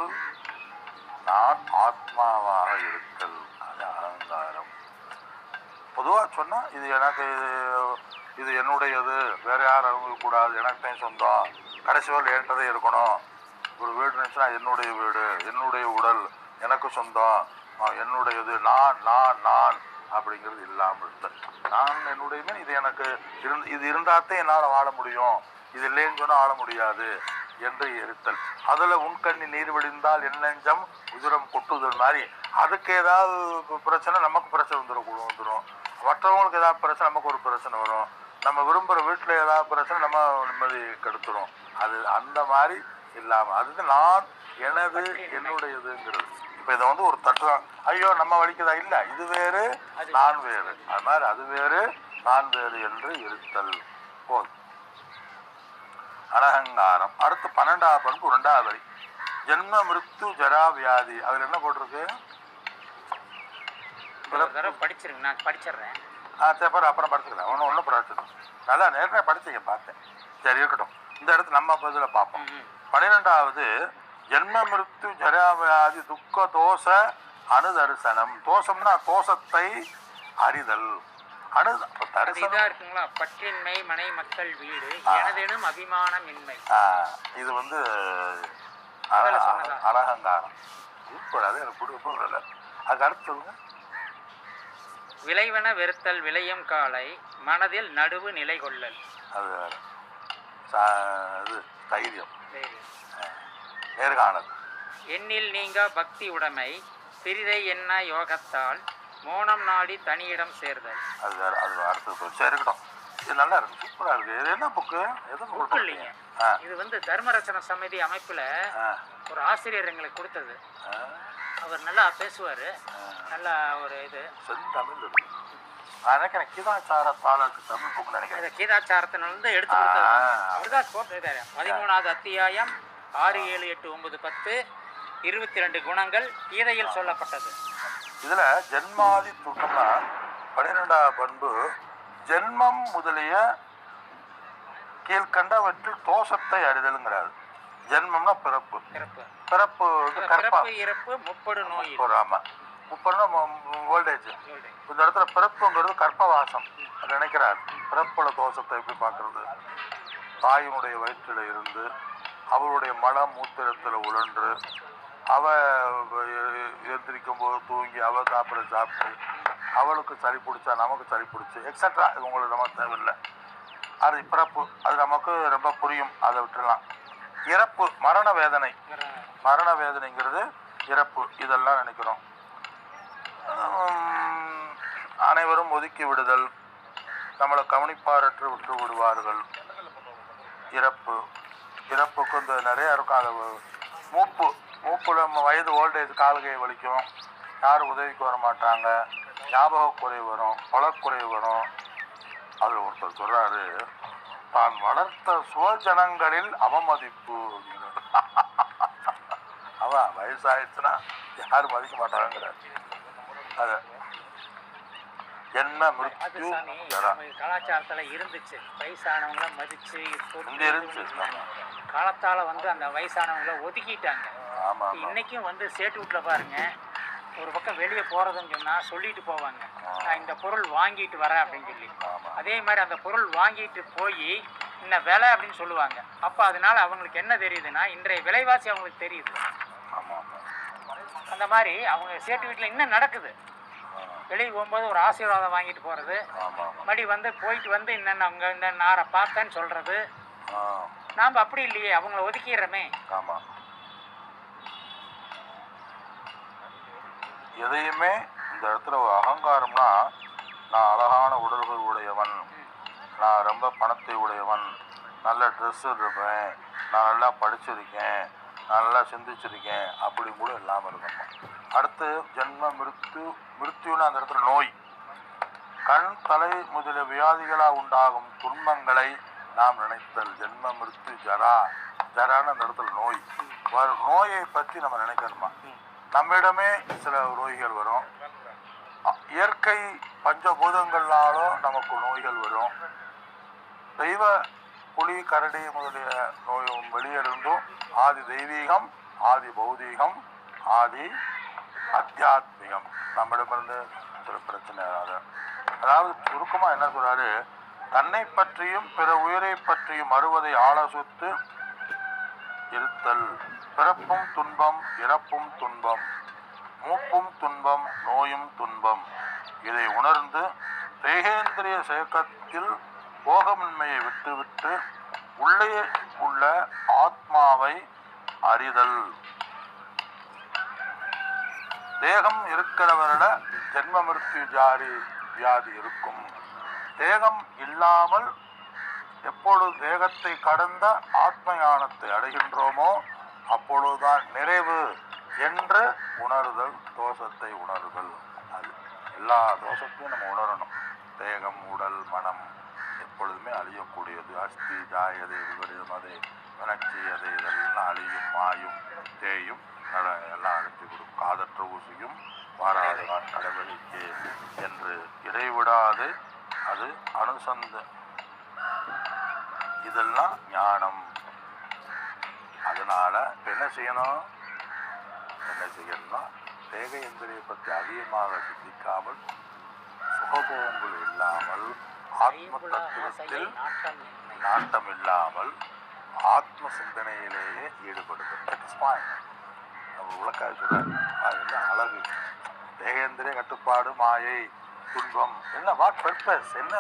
[SPEAKER 1] நான் ஆத்மாவாக இருத்தல், அது அகங்காரம். பொதுவா சொன்னா இது எனக்கு, இது என்னுடையது, வேற யாரும் அனுபவிக்கக்கூடாது, எனக்கு சொந்தம், கடைசி வரை ஏற்றதே இருக்கணும். ஒரு வீடு இருந்துச்சுன்னா என்னுடைய வீடு, என்னுடைய உடல், எனக்கு சொந்தம், என்னுடையது, நான் நான் நான் அப்படிங்கிறது இல்லாமல் இருத்தல். நான் என்னுடையமே, இது எனக்கு இது இருந்தால்தான் என்னால் வாழ முடியும், இது இல்லைன்னு சொன்னால் வாழ முடியாது என்று இருத்தல். அதில் உன்கண்ணி நீர் வடிந்தால் என் நெஞ்சம் உதிரம் கொட்டுதல் மாதிரி அதுக்கு ஏதாவது பிரச்சனை நமக்கு பிரச்சனை வந்துடும், மற்றவங்களுக்கு ஏதாவது பிரச்சனை நமக்கு ஒரு பிரச்சனை வரும், நம்ம விரும்புகிற வீட்டில் ஏதாவது பிரச்சனை நம்ம நிம்மதி கெடுத்துடும். அது அந்த மாதிரி இல்லாமல் அது நான் எனது என்னுடையதுங்கிறது. இப்போ இதை ஒரு தட்டுறான், ஐயோ நம்ம வலிக்குதா, இல்லை இது வேறு நான் வேறு, அது மாதிரி அது வேறு நான் வேறு என்று இருத்தல் போதும். அனகங்காரம். அடுத்து 12ஆவது பண்பு 2வது வரி. ஜென்ம மிருத்து ஜரா வியாதி. அதுல என்ன போட்டிருக்கு?
[SPEAKER 2] படிச்சிருங்க, நான் படிச்சிடுறேன்.
[SPEAKER 1] சரி, அப்புறம் படிச்சுக்கிறேன். ஒன்றும் பிரச்சனை. நல்லா நேரடியாக படிச்சுக்க பார்த்தேன். சரி இருக்கட்டும், இந்த இடத்துல நம்ம பதில பார்ப்போம். 12வது ஜென்ம மிருத்து ஜரா வியாதி துக்க தோஷ அனுதரிசனம். தோஷம்னா தோஷத்தை அறிதல்.
[SPEAKER 2] இருக்குங்களா? பற்றின்மை, மனை மக்கள் வீடு, எனதெனும் அபிமானம் இன்மை.
[SPEAKER 1] இது அனகங்காரம். அது எனக்கு பிடிக்கல. அதுக்கு அடுத்து சொல்லுங்க.
[SPEAKER 2] விளைவன வெறுத்தல் விளையும் காலை மனதில் நடுவு நிலை கொள்ளல்.
[SPEAKER 1] அது தைரியம், நேர்காணல்.
[SPEAKER 2] எண்ணில் நீங்கா பக்தி உடைமை பிரிதை என்ன யோகத்தால் மோனம் நாடி தனியிடம் சேர்தல்.
[SPEAKER 1] அது வேற, அது அடுத்தது. சரி இருக்கட்டும், இது நல்லா இருக்கு, சூப்பரா இருக்கு. இது என்ன புக்கு?
[SPEAKER 2] புக்கு இல்லைங்க, இது தர்மரச்சன சமிதி அமைப்புல ஒரு ஆசிரியர் எங்களுக்கு கொடுத்தது. அவர் நல்லா பேசுவாரு, நல்லா ஒரு இது
[SPEAKER 1] தமிழ் இருக்கு. நினைக்கிறேன் கீதாச்சார தாளருக்கு தமிழ் புக்கு நினைக்கிறேன்.
[SPEAKER 2] கீதாச்சாரத்திலிருந்து எடுத்து கொடுத்தது அவர்தான் போட்டிருக்காரு. 13வது அத்தியாயம் 6, 7, 8, 9, 10, 22 குணங்கள் கீதையில் சொல்லப்பட்டது.
[SPEAKER 1] இதுல ஜென்மாதி துக்கம்னா 12வது பண்பு ஜென்மம் முதலிய கீழ்கண்டவற்றில் தோஷத்தை அறிதலுங்கிறாரு. ஜென்மம்னா பிறப்பு, பிறப்பு
[SPEAKER 2] இறப்பு, முப்படு நோய்.
[SPEAKER 1] ஆமா, முப்பதுனா ஓல்டேஜ். இந்த இடத்துல பிறப்புங்கிறது கர்ப்பவாசம் நினைக்கிறார். பிறப்புல தோஷத்தை எப்படி பார்க்கறது? தாயினுடைய வயிற்றில இருந்து அவளுடைய மலம் மூத்திரத்தில் உழன்று அவ எந்திரிக்கும் போது தூங்கி அவ சாப்பிட்டு அவளுக்கு சளி பிடிச்சா நமக்கு சளி பிடிச்சி எக்ஸட்ரா, இது உங்களுக்கு நமக்கு தேவையில்லை. அது பிறப்பு, அது நமக்கு ரொம்ப புரியும், அதை விட்டுடலாம். இறப்பு, மரண வேதனை. மரண வேதனைங்கிறது இறப்பு. இதெல்லாம் நினைக்கிறோம். அனைவரும் ஒதுக்கி விடுதல், நம்மளை கவனிப்பாரற்று விட்டு விடுவார்கள். இறப்பு, இறப்புக்கு இந்த நிறைய இருக்கும். அது மூப்புல வயது ஓல்டேஜ், கால்கை வலிக்கும், யாரும் உதவிக்கு வர மாட்டாங்க, ஞாபக குறைவு வரும், பலக்குறைவு வரும். அதில் ஒருத்தர் சொல்றாரு, தான் வளர்த்த சுவஜனங்களில் அவமதிப்பு. அவன் வயசாயிடுச்சுன்னா யாரும் மதிக்க மாட்டாங்கிறார். அது என்ன
[SPEAKER 2] அது
[SPEAKER 1] மிருத்யு
[SPEAKER 2] சாமி
[SPEAKER 1] ஜரா
[SPEAKER 2] நம்ம கலாச்சாரத்துல இருந்துச்சு, வயசானவங்கள மதிச்சு
[SPEAKER 1] இங்க இருந்துச்சு.
[SPEAKER 2] காலத்தால வந்து அந்த வயசானவங்கள ஒதுக்கிட்டாங்க.
[SPEAKER 1] ஆமா ஆமா
[SPEAKER 2] இன்னைக்கும் வந்து சேட்டு வீட்டில் பாருங்க, ஒரு பக்கம் வெளியே போகிறதுன்னு சொன்னால் சொல்லிட்டு போவாங்க, நான் இந்த பொருள் வாங்கிட்டு வரேன் அப்படின்னு சொல்லி.
[SPEAKER 1] ஆமா
[SPEAKER 2] அதே மாதிரி அந்த பொருள் வாங்கிட்டு போய் இன்ன விலை அப்படின்னு சொல்லுவாங்க. அப்போ அதனால அவங்களுக்கு என்ன தெரியுதுன்னா, இன்றைய விலைவாசி அவங்களுக்கு தெரியுது.
[SPEAKER 1] ஆமா ஆமா
[SPEAKER 2] அந்த மாதிரி அவங்க சேட்டு வீட்டில் இன்னும் நடக்குது. வெளியே போகும்போது ஒரு ஆசீர்வாதம் வாங்கிட்டு போகிறது,
[SPEAKER 1] ஆமா
[SPEAKER 2] மறுபடி வந்து போயிட்டு வந்து இன்னும் அங்கே இந்த நாரை பார்த்தேன்னு சொல்கிறது. நாம் அப்படி இல்லையே, அவங்கள ஒதுக்கிடுறோமே.
[SPEAKER 1] ஆமா எதையுமே இந்த இடத்துல ஒரு அகங்காரம்னா, நான் அழகான உடல்கள் உடையவன், நான் ரொம்ப பணத்தை உடையவன், நல்ல ட்ரெஸ் இருப்பேன், நான் நல்லா படிச்சிருக்கேன், நான் நல்லா சிந்திச்சிருக்கேன் அப்படி கூட இல்லாமல் இருக்கணும். அடுத்து ஜென்ம மிருத்யுன்னு அந்த இடத்துல நோய், கண் தலை முதலிய வியாதிகளாக உண்டாகும் துன்பங்களை நாம் நினைத்தல். ஜென்ம மிருத்யு ஜரா, ஜரான்னு அந்த இடத்துல நோய். நோயை பற்றி நம்ம நினைக்கணுமா? நம்மிடமே சில நோய்கள் வரும், இயற்கை பஞ்சபூதங்களாலும் நமக்கு நோய்கள் வரும், தெய்வ புலி கரடி முதலிய நோயும் வெளியிலிருந்தும் ஆதி தெய்வீகம், ஆதி பௌதீகம், ஆதி அத்தியாத்மிகம் நம்மிடமிருந்து சில பிரச்சனை. அதாவது சுருக்கமாக என்ன சொல்றாரு, தன்னை பற்றியும் பிற உயிரை பற்றியும் அறுவதை ஆலோசித்து இருத்தல். பிறப்பும் துன்பம், இறப்பும் துன்பம், மூப்பும் துன்பம், நோயும் துன்பம். இதை உணர்ந்து தேகேந்திரிய செயக்கத்தில் போகமின்மையை விட்டுவிட்டு உள்ளே உள்ள ஆத்மாவை அறிதல். தேகம் இருக்கிறவரிட ஜென்ம மிருத்யு ஜாரி வியாதி இருக்கும். தேகம் இல்லாமல் எப்பொழுது தேகத்தை கடந்த ஆத்ம ஞானத்தை அடைகின்றோமோ அப்பொழுதுதான் நிறைவு என்று உணர்தல், தோஷத்தை உணர்தல். அது எல்லா தோஷத்தையும் நம்ம உணரணும். தேகம், உடல், மனம் எப்பொழுதுமே அழியக்கூடியது. அஸ்தி ஜாயதை விபரீதமதை வினட்சியதை இதெல்லாம் அழியும், மாயும், தேயும், எல்லாம் அழித்து கொடுக்கும். காதற்ற ஊசியும் வாராதுவான் கடவுளுக்கே என்று இடைவிடாது அது அனுசந்த, இதெல்லாம் ஞானம். அதனால என்ன செய்யணும், என்ன செய்யணும்னா தேக இந்திரியை பற்றி அதிகமாக சிந்திக்காமல், சுகபோகங்கள் இல்லாமல், ஆத்ம தத்துவத்தில் நாட்டம் இல்லாமல் ஆத்ம சிந்தனையிலேயே ஈடுபடுதல். உலக்காக சொல்ற அழகு. தேகேந்திரிய கட்டுப்பாடு, மாயை, துன்பம் என்ன, வாட் பர்பஸ் என்ன,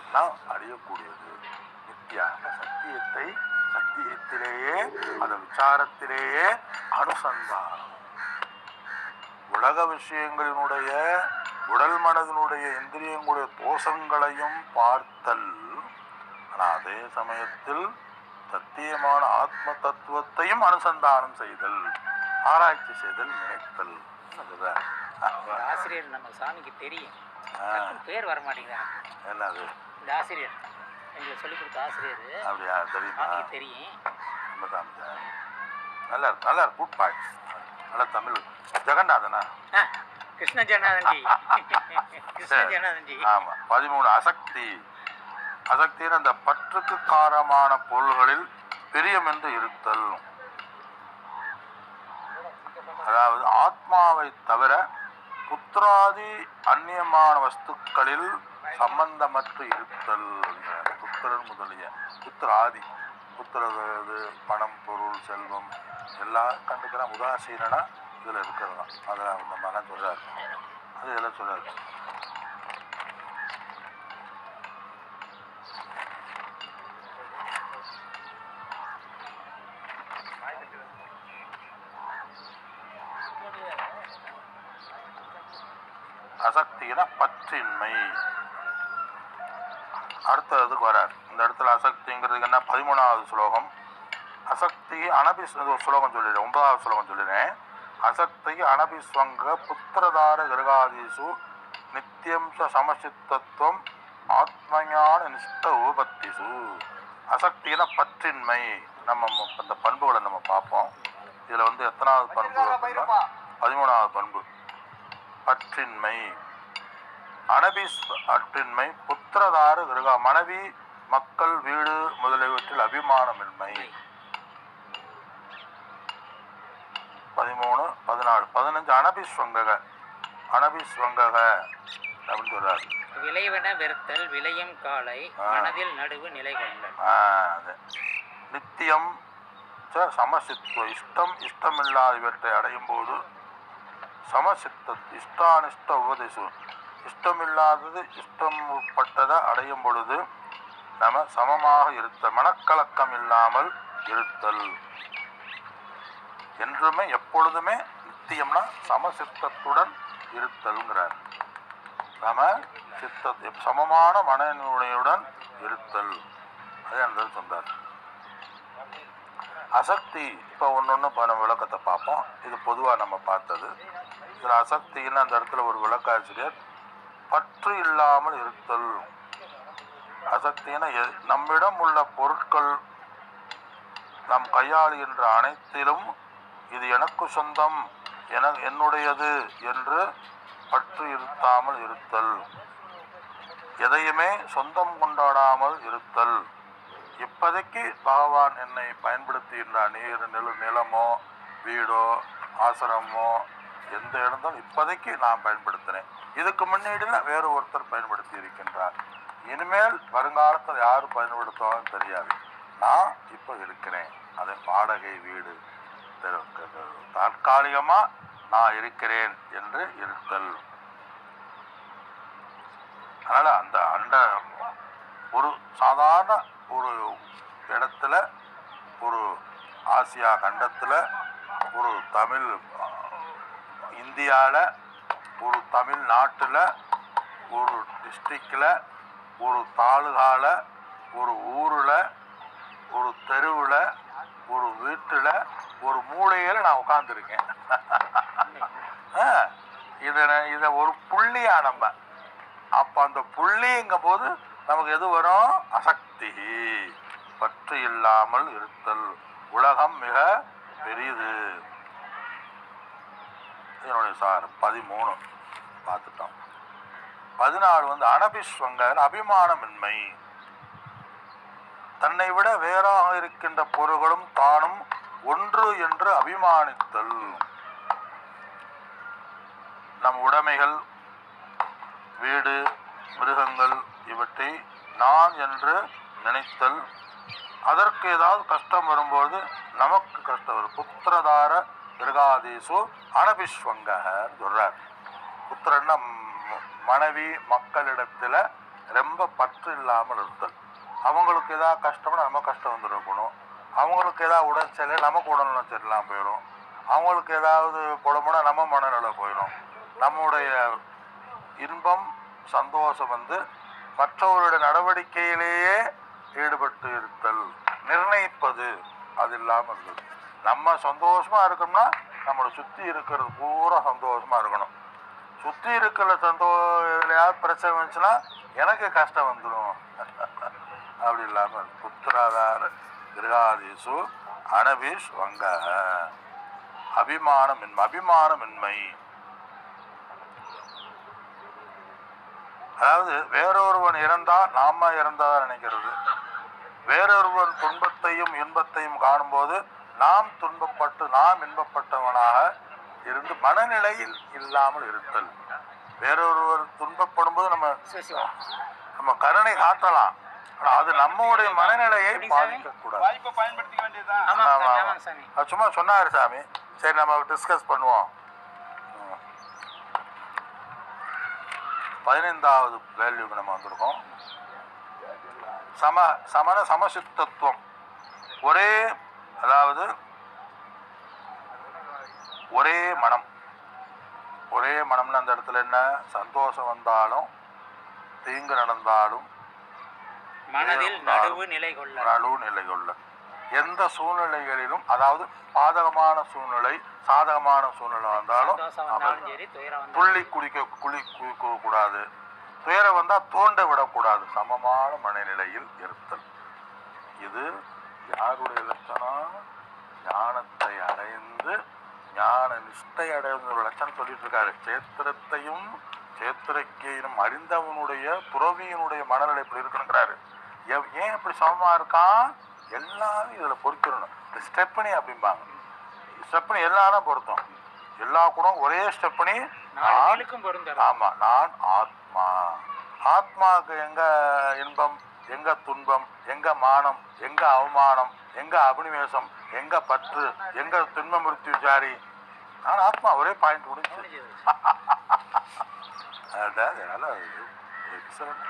[SPEAKER 1] எல்லாம் அறியக்கூடியது. நித்தியாக சத்தியத்தை சத்தியத்திலேயே, அந்த விசாரத்திலேயே அனுசந்தானம். உலக விஷயங்களினுடைய உடல் மனதினுடைய இந்திரியங்களுடைய தோஷங்களையும் பார்த்தல், ஆனால் அதே சமயத்தில் சத்தியமான ஆத்ம தத்துவத்தையும் அனுசந்தானம் செய்தல், ஆராய்ச்சி செய்தல், நினைத்தல்.
[SPEAKER 2] ஆசிரியர் நம்ம சாமிக்கு தெரியும், பேர் வர மாட்டேங்கிறாங்க.
[SPEAKER 1] என்னது
[SPEAKER 2] இந்த ஆசிரியர் எங்களுக்கு சொல்லிக் கொடுத்த ஆசிரியர்
[SPEAKER 1] அப்படியா? தெரியுமா?
[SPEAKER 2] தெரியும்.
[SPEAKER 1] நல்லா நல்லா குட் பாயிண்ட். நல்லா தமிழ். ஜெகநாதனா?
[SPEAKER 2] கிருஷ்ண ஜெகநாதன்ஜி. கிருஷ்ண ஜெகநாதன்ஜி.
[SPEAKER 1] ஆமா. 13 அசக்தி. அசக்தின்னு அந்த பற்றுக்கு காரமான பொருள்களில் பிரியம் என்று இருத்தல். அதாவது ஆத்மாவை தவிர புத்திராதி அந்நியமான வஸ்துக்களில் சம்பந்தமற்று இருத்தல். புத்திரன் முதலிய புத்திராதி, புத்திரது பணம், பொருள், செல்வம் எல்லாம் கண்டுக்கிறான். உதாசீனா இதில் இருக்கிறது தான். அதில் அந்த மகன் சொல்றாரு, அது இதெல்லாம் சொல்றாரு. அசக்தினா பற்றின்மை. அடுத்ததுக்கு வரார். இந்த இடத்துல அசக்திங்கிறதுக்கு என்ன, 13வது ஸ்லோகம். அசக்தி ஸ்லோகம் சொல்லிடுறேன், 9வது ஸ்லோகம் சொல்லிடுறேன். அசக்தி அனபிஸ்வங்க புத்திரதார கிரகாதீசு நித்தியம் சமசித்தத்துவம் ஆத்மஞான நிஷ்ட உபத்திசு. அசக்தினா பற்றின்மை. நம்ம இந்த பண்புகளை நம்ம பார்ப்போம். இதுல வந்து எத்தனாவது பண்பு அப்படின்னா 13வது பண்பு பற்றின்மை. அனபிஸ் பற்றின்மை. புத்திரதார கிரகா மனைவி மக்கள் வீடு முதலியவற்றில் அபிமானமின்மை. 13, 14, 15 அனபிஸ்வங்கக. அனபிஸ்வங்கக அப்படின்னு சொல்றாரு.
[SPEAKER 2] விளைவன வெறுத்தல் விளையும் காலை மனதில் நடுவு நிலை கொண்டல்.
[SPEAKER 1] நித்தியம் சமசித்துவ. இஷ்டம் இஷ்டமில்லாதவற்றை அடையும் போது சமசித்த. இஷ்டானிஷ்ட உபதேசு. இஷ்டமில்லாதது இஷ்டம் உட்பட்டதை அடையும் பொழுது நம்ம சமமாக இருத்தல். மனக்கலக்கம் இல்லாமல் இருத்தல். என்றுமே எப்பொழுதுமே நித்தியம்னா சமசித்தத்துடன் இருத்தல்ங்கிறார். சமமான மனநிலையுடன் இருத்தல். அதே அந்த சொன்னார். அசக்தி இப்போ ஒன்று நம்ம விளக்கத்தை பார்ப்போம். இது பொதுவாக நம்ம பார்த்தது. இதில் அசக்தின்னு அந்த இடத்துல ஒரு விளக்காசிரியர் பற்று இல்லாமல் இருத்தல். அசக்தின்னா நம்மிடம் உள்ள பொருட்கள் நம் கையாளுகின்ற அனைத்திலும் இது எனக்கு சொந்தம், என்னுடையது என்று பற்று இருத்தாமல் இருத்தல். எதையுமே சொந்தம் கொண்டாடாமல் இருத்தல். இப்போதைக்கு பகவான் என்னை பயன்படுத்துகின்ற நிலமோ வீடோ ஆசிரமோ எந்த இடந்தாலும் இப்போதைக்கு நான் பயன்படுத்தினேன். இதுக்கு முன்னாடியில் வேறு ஒருத்தர் பயன்படுத்தி இருக்கின்றார். இனிமேல் வருங்காலத்தில் யார் பயன்படுத்துவாங்கன்னு தெரியாது. நான் இப்போ இருக்கிறேன். அதை வாடகை வீடு தற்காலிகமா நான் இருக்கிறேன் என்று இருத்தல். அதனால அந்த ஒரு சாதாரண ஒரு இடத்துல, ஒரு ஆசியா கண்டத்துல, ஒரு தமிழ் இந்தியாவில், ஒரு தமிழ்நாட்டில், ஒரு டிஸ்ட்ரிக்டில், ஒரு தாலுகாவில், ஒரு ஊரில், ஒரு தெருவில், ஒரு வீட்டில், ஒரு மூலையில் நான் உட்கார்ந்துருக்கேன். இதை ஒரு புள்ளியா நம்ம. அப்போ அந்த புள்ளிங்கும் போது நமக்கு எது வரும்? அசக்தி. பற்று இல்லாமல் இருத்தல். உலகம் மிக பெரிது. என்னுடைய 13 பார்த்துட்டோம். 14 வந்து அனபிஸ்வங்கர் அபிமானமின்மை. தன்னை விட வேறாக இருக்கின்ற பொருள்களும் தானும் ஒன்று என்று அபிமானித்தல். நம் உடைமைகள், வீடு, மிருகங்கள் இவற்றை நான் என்று நினைத்தல். அதற்கு ஏதாவது கஷ்டம் வரும்போது நமக்கு கஷ்டம் வரும். புத்திரதார கிரகாதேசு அனபிஸ்வங்க சொல்றார். புத்திரன்னா மனைவி மக்களிடத்துல ரொம்ப பற்று இல்லாமல் இருத்தல். அவங்களுக்கு ஏதாவது கஷ்டம்னா நம்ம கஷ்டம் வந்துருக்கணும். அவங்களுக்கு ஏதாவது உடல் நமக்கு உடல்நல சரியில்லாமல் போயிடும். அவங்களுக்கு ஏதாவது குழம்புனா நம்ம மனநல போயிடும். நம்முடைய இன்பம் சந்தோஷம் வந்து மற்றவருடைய நடவடிக்கையிலேயே ஈடுபட்டு இருத்தல், நிர்ணயிப்பது அது இல்லாமல் இருந்தது. நம்ம சந்தோஷமா இருக்கணும்னா நம்மளை சுற்றி இருக்கிறது பூரா சந்தோஷமா இருக்கணும். சுற்றி இருக்கிற எதுலையாவது பிரச்சனை வந்துச்சுன்னா எனக்கு கஷ்டம் வந்துடும். அப்படி இல்லாமல் புத்திராதார கிரகாதீசு அனபீஷ் வங்க அபிமானமின்மை. அதாவது வேறொருவன் இறந்தா நாம இறந்ததா நினைக்கிறது. வேறொருவன் துன்பத்தையும் இன்பத்தையும் காணும்போது நாம் துன்பப்பட்டு நாம் இன்பப்பட்டவனாக இருந்து மனநிலையில் இல்லாமல் இருத்தல். வேறொருவர் துன்பப்படும் போது நம்ம கருணை காட்டலாம். அது நம்முடைய மனநிலையை பாதிக்க கூடாது. சும்மா சொன்னாரு சாமி. சரி, நம்ம டிஸ்கஸ் பண்ணுவோம். 15வது வேல்யூக்கு நம்ம வந்திருக்கோம். சமசித்தத்துவம். அதாவது ஒரே மனம்னு அந்த இடத்துல என்ன? சந்தோஷம் வந்தாலும் தீங்கு நடந்தாலும்
[SPEAKER 2] மனதில் நடுவு நிலை
[SPEAKER 1] கொள்ள எந்த சூழ்நிலைகளிலும், அதாவது பாதகமான சூழ்நிலை சாதகமான சூழ்நிலை வந்தாலும் துள்ளி குளிக்க கூடாது. துயரம் வந்தா தோண்ட விடக்கூடாது, சமமான மனநிலையில் இருத்தல். இது யாருடைய லட்சணம்? ஞானத்தை அடைந்து ஞான நிஷ்டை அடைந்த ஒரு லட்சணம் சொல்லிட்டு இருக்காரு. சேத்திரத்தையும் சேத்திரக்கையும் அறிந்தவனுடைய துறவியினுடைய மனநிலை இப்படி இருக்கணுங்கிறாரு. ஏன் இப்படி சமமா இருக்கான்? எல்லாரும் இதுல பொறுத்திடணும். இந்த ஸ்டெப்னி அப்படிம்பாங்க, ஸ்டெப்னி எல்லாரும் பொருத்தம், எல்லா கூட ஒரே ஸ்டெப்னி. ஆமா, நான் ஆத்மா. ஆத்மாவுக்கு எங்க இன்பம், எங்க துன்பம், எங்க மானம், எங்க அவமானம், எங்க அபினிவேசம், எங்க பற்று, எங்க துன்ப மிருத்தி விசாரி? நான் ஆத்மா. ஒரே பாயிண்ட் முடிஞ்சு. அதனால எக்ஸலண்ட்.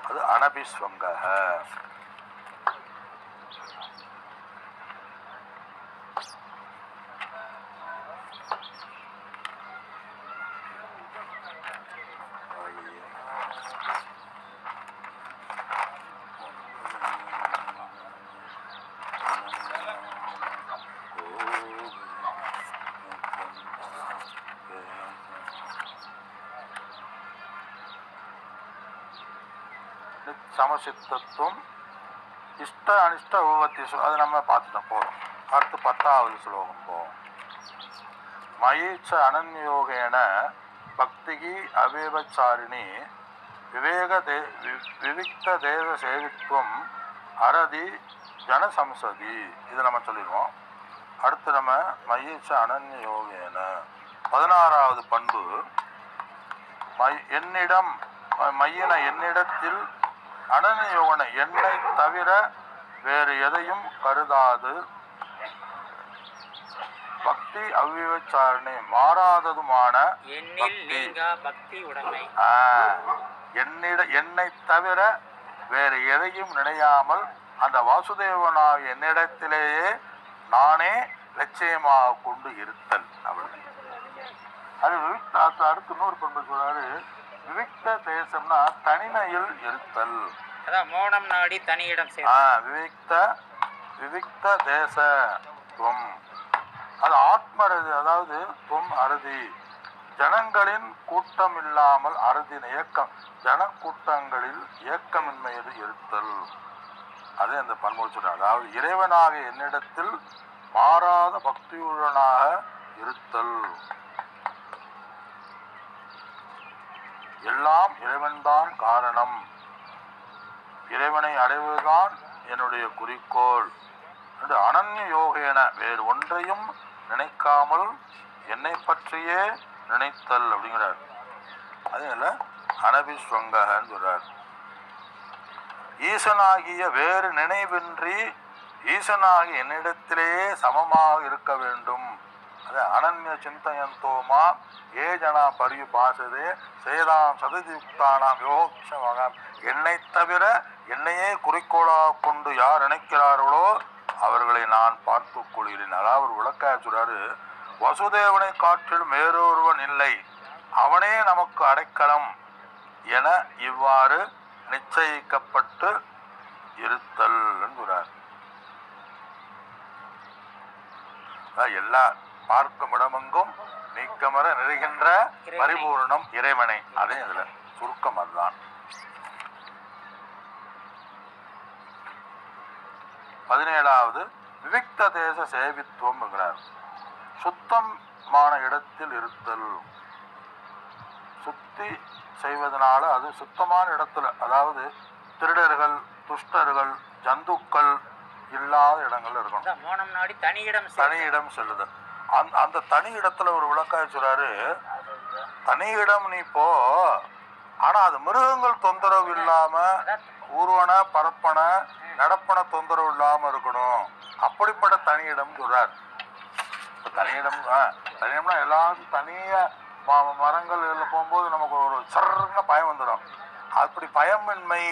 [SPEAKER 1] அது அனபிஸ்வங்க. சமசித்தத்துவம் இஷ்ட அனிஷ்ட உபத்தி, அது நம்ம பார்த்துட்டோம் போறோம். அடுத்து 10வது ஸ்லோகம் போவோம். மயீச்ச அனன்யோகேன பக்திகி அவிபச்சாரிணி விவிக்த தேவ சேவித்வம் அரதி ஜனசம்சதி. இது நம்ம சொல்லிடுவோம். அடுத்து நம்ம மயீச்ச அனன்யோகேன 16வது பண்பு. என்னிடம் மையின என்னிடத்தில் அனன்யோகன என்னை தவிர வேறு எதையும் கருதாது பக்தி அவ்விவச்சாரணை மாறாததுமான
[SPEAKER 2] பக்தி உடைமை.
[SPEAKER 1] என்னை தவிர வேறு எதையும் நினையாமல் அந்த வாசுதேவனாக என்னிடத்திலேயே நானே லட்சியமாக கொண்டு இருத்தல். அவள் அது அடுத்து இன்னொரு பண்பு சொல்றாரு. விவிக்த தேசம்னா தனிமையில் இருத்தல்.
[SPEAKER 2] மோனம் நாடி தனியிடம்.
[SPEAKER 1] விவிக்த தேசத்துவம் அது ஆத்மரதி, அதாவது துவம் அறுதி. ஜனங்களின் கூட்டம் இல்லாமல் அறுதின இயக்கம், ஜன கூட்டங்களில் இயக்கமின்மையது இருத்தல். அதே அந்த பண்பு சொல்றாங்க. அதாவது இறைவனாக என்னிடத்தில் மாறாத பக்தியுடனாக இருத்தல். எல்லாம் இறைவன்தான் காரணம், இறைவனை அடைவதுதான் என்னுடைய குறிக்கோள் என்று அனன்ய யோகேன வேறு ஒன்றையும் நினைக்காமல் என்னை பற்றியே நினைத்தல் அப்படிங்கிறார். அதனால அனபிஸ்வங்கன்னு சொல்றார். ஈசனாகிய வேறு நினைவின்றி ஈசனாகிய என்னிடத்திலேயே சமமாக இருக்க வேண்டும். அது அனன்ய சிந்தயந்தோமா ஏ ஜனா பரிபாசதே சேதாம் சதயுக்தானாம் யோகக்ஷமாக. என்னை தவிர என்னையே குறிக்கோளாக கொண்டு யார் நினைக்கிறார்களோ அவர்களை நான் பார்த்து கொள்கிறேன். அதாவது விளக்காச்சுறாரு. வசுதேவனை காற்றில் வேறொருவன் இல்லை, அவனே நமக்கு அடைக்கலம் என இவ்வாறு நிச்சயிக்கப்பட்டு இருத்தல் என்கிறார். எல்லா பார்க்கும் இடமெங்கும் நீக்கமர நிறைகின்ற பரிபூர்ணம் இறைவனை. அதே இதுல சுருக்கம் அதுதான். 17வது விவிக்த தேச சேவித்துவம் என்கிறார். சுத்தமான இடத்தில் இருத்தல். சுத்தி செய்வதனால அது சுத்தமான இடத்துல, அதாவது திருடர்கள், துஷ்டர்கள், ஜந்துக்கள் இல்லாத இடங்கள்ல இருக்கணும். தனியிடம் செல்லுதல். அந்த தனி இடத்துல ஒரு விளக்காய் சொல்றாரு. தனி இடம் நீ போ, ஆனா அது மிருகங்கள் தொந்தரவு இல்லாம ஊர்வன பரப்பன நடப்பன தொந்தரவு இல்லாம இருக்கணும். அப்படிப்பட்ட தனி இடம் சொல்றார். தனியிடம்னா எல்லாரும் தனிய மரங்கள் இதில் போகும்போது நமக்கு ஒரு சர்ன பயம் வந்துடும். அப்படி பயமின்மை,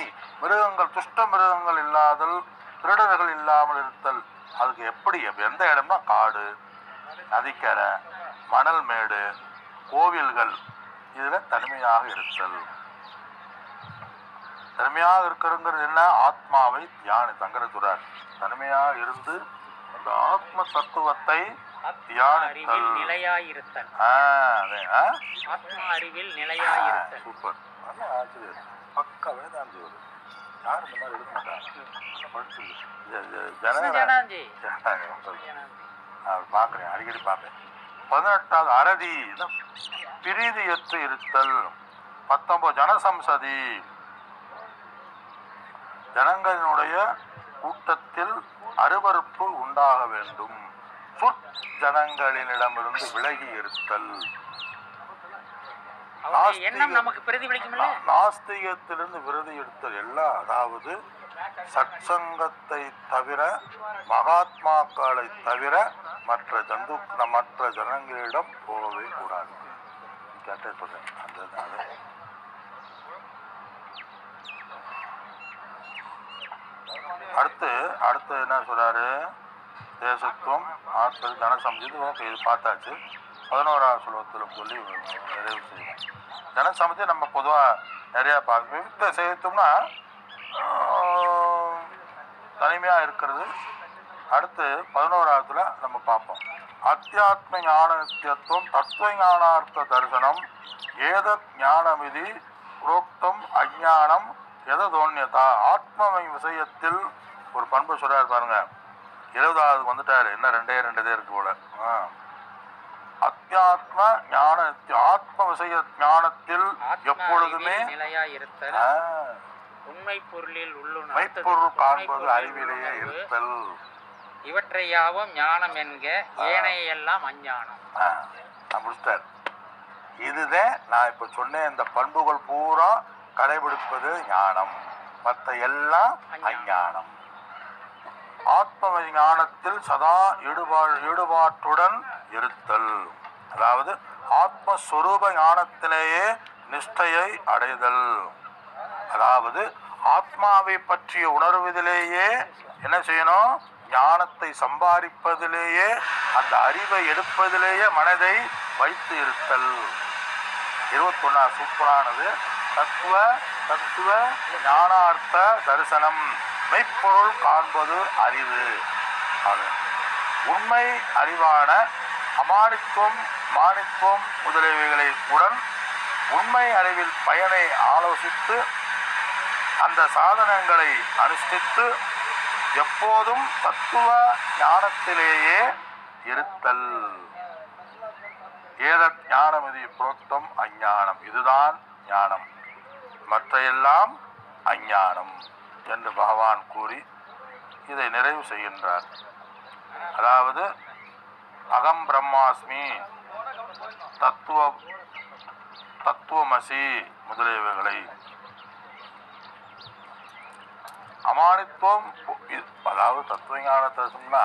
[SPEAKER 1] மிருகங்கள் துஷ்ட மிருகங்கள் இல்லாதல், திருடர்கள் இல்லாமல் இருத்தல். அதுக்கு எப்படி எந்த இடம்னா காடு, நதிக்கரை, மணல் மேடு, கோவில்கள். இதில் தனிமையாக இருத்தல். தனிமையாக இருக்கிறதுங்கிறது என்ன? ஆத்மாவை சங்கரசுரர் தனிமையாக இருந்து அந்த ஆத்ம தத்துவத்தை தியானித்தல்.
[SPEAKER 2] நிலையாயிருத்தல்.
[SPEAKER 1] ஆத்மா அறிவில் நிலையாயிருத்தல். சூப்பர். நல்ல ஆசிரியர். பக்கா வேதாந்தி. ஒரு யாரும் இந்த மாதிரி எடுக்க மாட்டாங்க. பார்க்குறேன், அடிக்கடி பார்ப்பேன். 18வது அறதி பிரீதியற்று இருத்தல். 19 ஜனசம்சதி, ஜனங்களினுடைய கூட்டத்தில் அருவருப்பு உண்டாக வேண்டும். ஜனங்களிடமிருந்து விலகி இருத்தல். நாஸ்திகத்திலிருந்து விரதி எடுத்தல் எல்லாம். அதாவது சத்சங்கத்தை தவிர, மகாத்மாக்களை தவிர மற்ற ஜனங்களிடம் போகவே கூடாது. கேட்டே சொல்றேன். அடுத்து என்ன சொல்றாரு? தேசத்துவம், ஆற்றல், ஜனசமிதி. ஓகே, இது பார்த்தாச்சு. 11வது ஸ்லோகத்தில் சொல்லி நிறைவு செய்வோம். ஜனசமிதி நம்ம பொதுவாக நிறையா பார்க்க. விவிக்த செய்யத்தோம்னா தனிமையாக இருக்கிறது. அடுத்து 11வதுல நம்ம பார்ப்போம். அத்தியாத்ம ஞான நித்தியத்துவம், தத்துவ ஞானார்த்த தரிசனம், ஏதத் ஞானமிதி புரோக்தம் அஞ்ஞானம் எதோன்யதா. ஆத்ம விஷயத்தில் ஒரு பண்பு சொல்றாரு பாருங்க. 20வது வந்துட்டாரு. என்ன 2 இருக்கு போல. அத்தியாத்ம ஞான, ஆத்ம விஷய ஞானத்தில் எப்பொழுதுமே
[SPEAKER 2] உண்மை பொருளில்
[SPEAKER 1] மெய்ப்பொருள் காண்பது அறிவிலேயே இருத்தல்.
[SPEAKER 2] இவற்றையாவும் ஞானம் என்க, ஏனைய எல்லாம் அஞ்ஞானம்.
[SPEAKER 1] முடிச்சிட்டார். இதுதான் நான் இப்ப சொன்னேன். இந்த பண்புகள் பூரா கடைபிடிப்பது ஞானம், மற்ற எல்லாம் அஞ்ஞானம். ஆத்ம ஞானத்தில் சதா ஈடுபாட்டுடன் இருத்தல். அதாவது ஆத்மஸ்வரூப ஞானத்திலேயே நிஷ்டையை அடைதல். அதாவது ஆத்மாவை பற்றிய உணர்வதிலேயே என்ன செய்யணும்? ஞானத்தை சம்பாதிப்பதிலேயே, அந்த அறிவை எடுப்பதிலேயே மனதை வைத்து இருத்தல். 21 சூப்பரானது. தத்துவ ஞானார்த்த தரிசனம், மெய்ப்பொருள் காண்பது அறிவு. உண்மை அறிவான அமானித்துவம், மானித்துவம் முதலியவைகளை உடன் உண்மை அறிவில் பயனை ஆலோசித்து அந்த சாதனங்களை அனுஷ்டித்து எப்போதும் தத்துவ ஞானத்திலேயே இருத்தல். ஏதத் ஞானமிதி புரோக்தம் அஞ்ஞானம். இதுதான் ஞானம், மற்ற எல்லாம் அஞ்ஞானம் என்று பகவான் கூறி இதை நிறைவு செய்கின்றார். அதாவது அகம் பிரம்மாஸ்மி, தத்துவமசி முதலியவைகளை அமானித்துவம். அதாவது தத்துவ ஞானத்தை சொன்னா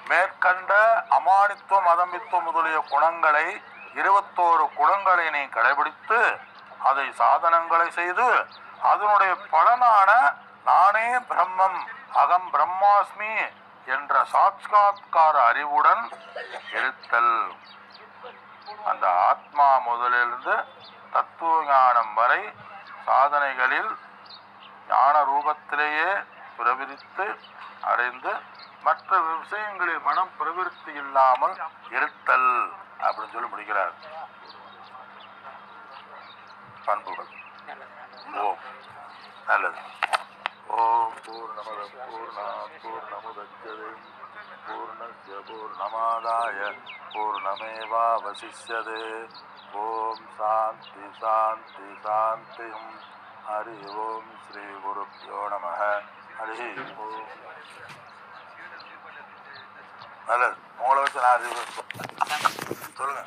[SPEAKER 1] மேற்கண்ட அமானித்துவம், அதம்பித்துவம் முதலிய குணங்களை 21 குணங்களை நீ கடைபிடித்து அதை சாதனங்களை செய்து அதனுடைய பலனான நானே பிரம்மம், அகம் பிரம்மாஸ்மி என்ற சாட்சாத்கார அறிவுடன் இருத்தல். அந்த ஆத்மா முதலிலிருந்து தத்துவ ஞானம் வரை சாதனைகளில் ஞான ரூபத்திலேயே பிரவிரித்து அடைந்து மற்ற விஷயங்களில் மனம் பிரவிற்த்தி இல்லாமல் இருத்தல் அப்படின்னு சொல்லி முடிக்கிறார். பண்புகள். ஓம். நல்லது. ஓம் பூர்ணமத பூர்ணாத் பூர்ணமுதச்யதே பூர்ணஸ்ய பூர்ணமாதாய பூர்ணமேவாவசிஷ்யதே. ஓம் சாந்தி சாந்தி சாந்தி. ஹரி ஓம். ஸ்ரீ குருப்யோ நமஹ. ஹரி ஓம். நல்லது. உங்களை வச்சு நான் சொல்லுங்க.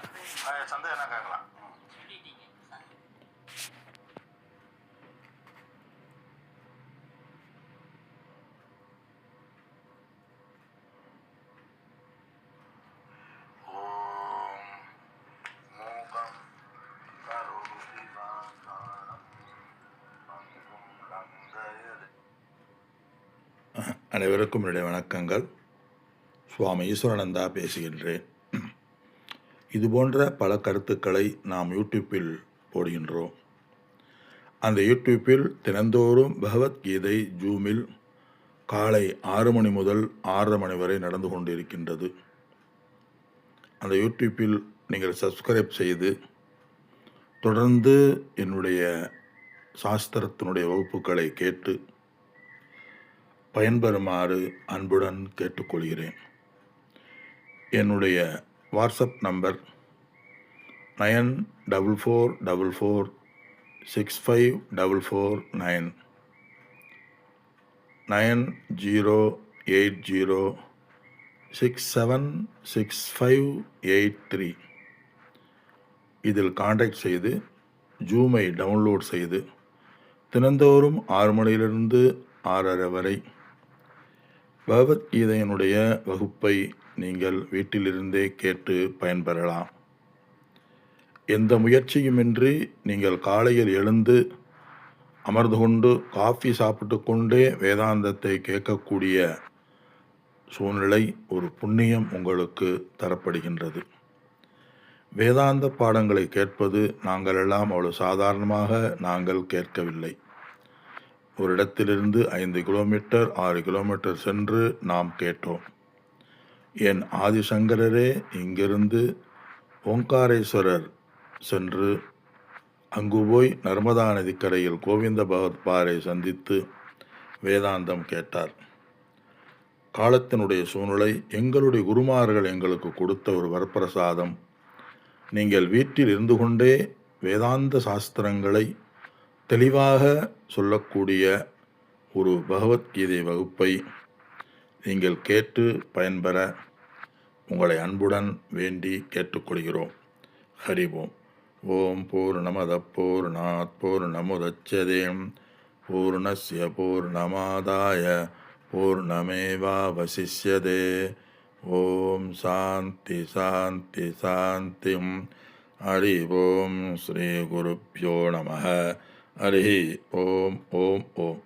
[SPEAKER 1] சந்தேகம் என்ன கேட்கலாம்?
[SPEAKER 3] அனைவருக்கும் என்னுடைய வணக்கங்கள். சுவாமி ஈஸ்வரானந்தா பேசுகின்றேன்.
[SPEAKER 1] இதுபோன்ற பல கருத்துக்களை நாம் யூடியூப்பில் போடுகின்றோம். அந்த யூடியூப்பில் தினந்தோறும் பகவத்கீதை ஜூமில் காலை 6 மணி முதல் 6:30 மணி வரை நடந்து கொண்டிருக்கின்றது. அந்த யூடியூப்பில் நீங்கள் சப்ஸ்கிரைப் செய்து தொடர்ந்து என்னுடைய சாஸ்திரத்தினுடைய வகுப்புகளை கேட்டு பயன்பெறுமாறு அன்புடன் கேட்டுக்கொள்கிறேன். என்னுடைய வாட்ஸ்அப் நம்பர் 9444465449 9080676583. இதில் காண்டாக்ட் செய்து ஜூமை டவுன்லோட் செய்து தினந்தோறும் 6 மணியிலிருந்து 6:30 வரை பகவத்கீதையினுடைய வகுப்பை நீங்கள் வீட்டிலிருந்தே கேட்டு பயன்பெறலாம். எந்த முயற்சியுமின்றி நீங்கள் காலையில் எழுந்து அமர்ந்து கொண்டு காஃபி சாப்பிட்டு கொண்டே வேதாந்தத்தை கேட்கக்கூடிய சூழ்நிலை, ஒரு புண்ணியம் உங்களுக்கு தரப்படுகின்றது. வேதாந்த பாடங்களை கேட்பது நாங்கள் எல்லாம் அவ்வளவு சாதாரணமாக நாங்கள் கேட்கவில்லை. ஒரு இடத்திலிருந்து 5 கிலோமீட்டர் 6 கிலோமீட்டர் சென்று நாம் கேட்டோம். என் ஆதிசங்கரரே இங்கிருந்து ஓங்காரேஸ்வரர் சென்று அங்கு போய் நர்மதா நதிக்கரையில் கோவிந்த பகவத் பாரை சந்தித்து வேதாந்தம் கேட்டார். காலத்தினுடைய சூழ்நிலை, எங்களுடைய குருமார்கள் எங்களுக்கு கொடுத்த ஒரு வரப்பிரசாதம். நீங்கள் வீட்டில் இருந்து கொண்டே வேதாந்த சாஸ்திரங்களை தெளிவாக சொல்லக்கூடிய ஒரு பகவத்கீதை வகுப்பை நீங்கள் கேட்டு பயன்பெற உங்களை அன்புடன் வேண்டி கேட்டுக்கொள்கிறோம். ஹரிவோம். ஓம் பூர்ணமத பூர்ணாத் பூர்ணமுதச்யதே பூர்ணஸ்ய பூர்ணமாதாய பூர்ணமேவாவசிஷ்யதே. ஓம் சாந்தி சாந்தி சாந்திம். ஹரி ஓம். ஸ்ரீ குருப்யோ நமः. ஹரி ஓம். ஓம் ஓம்.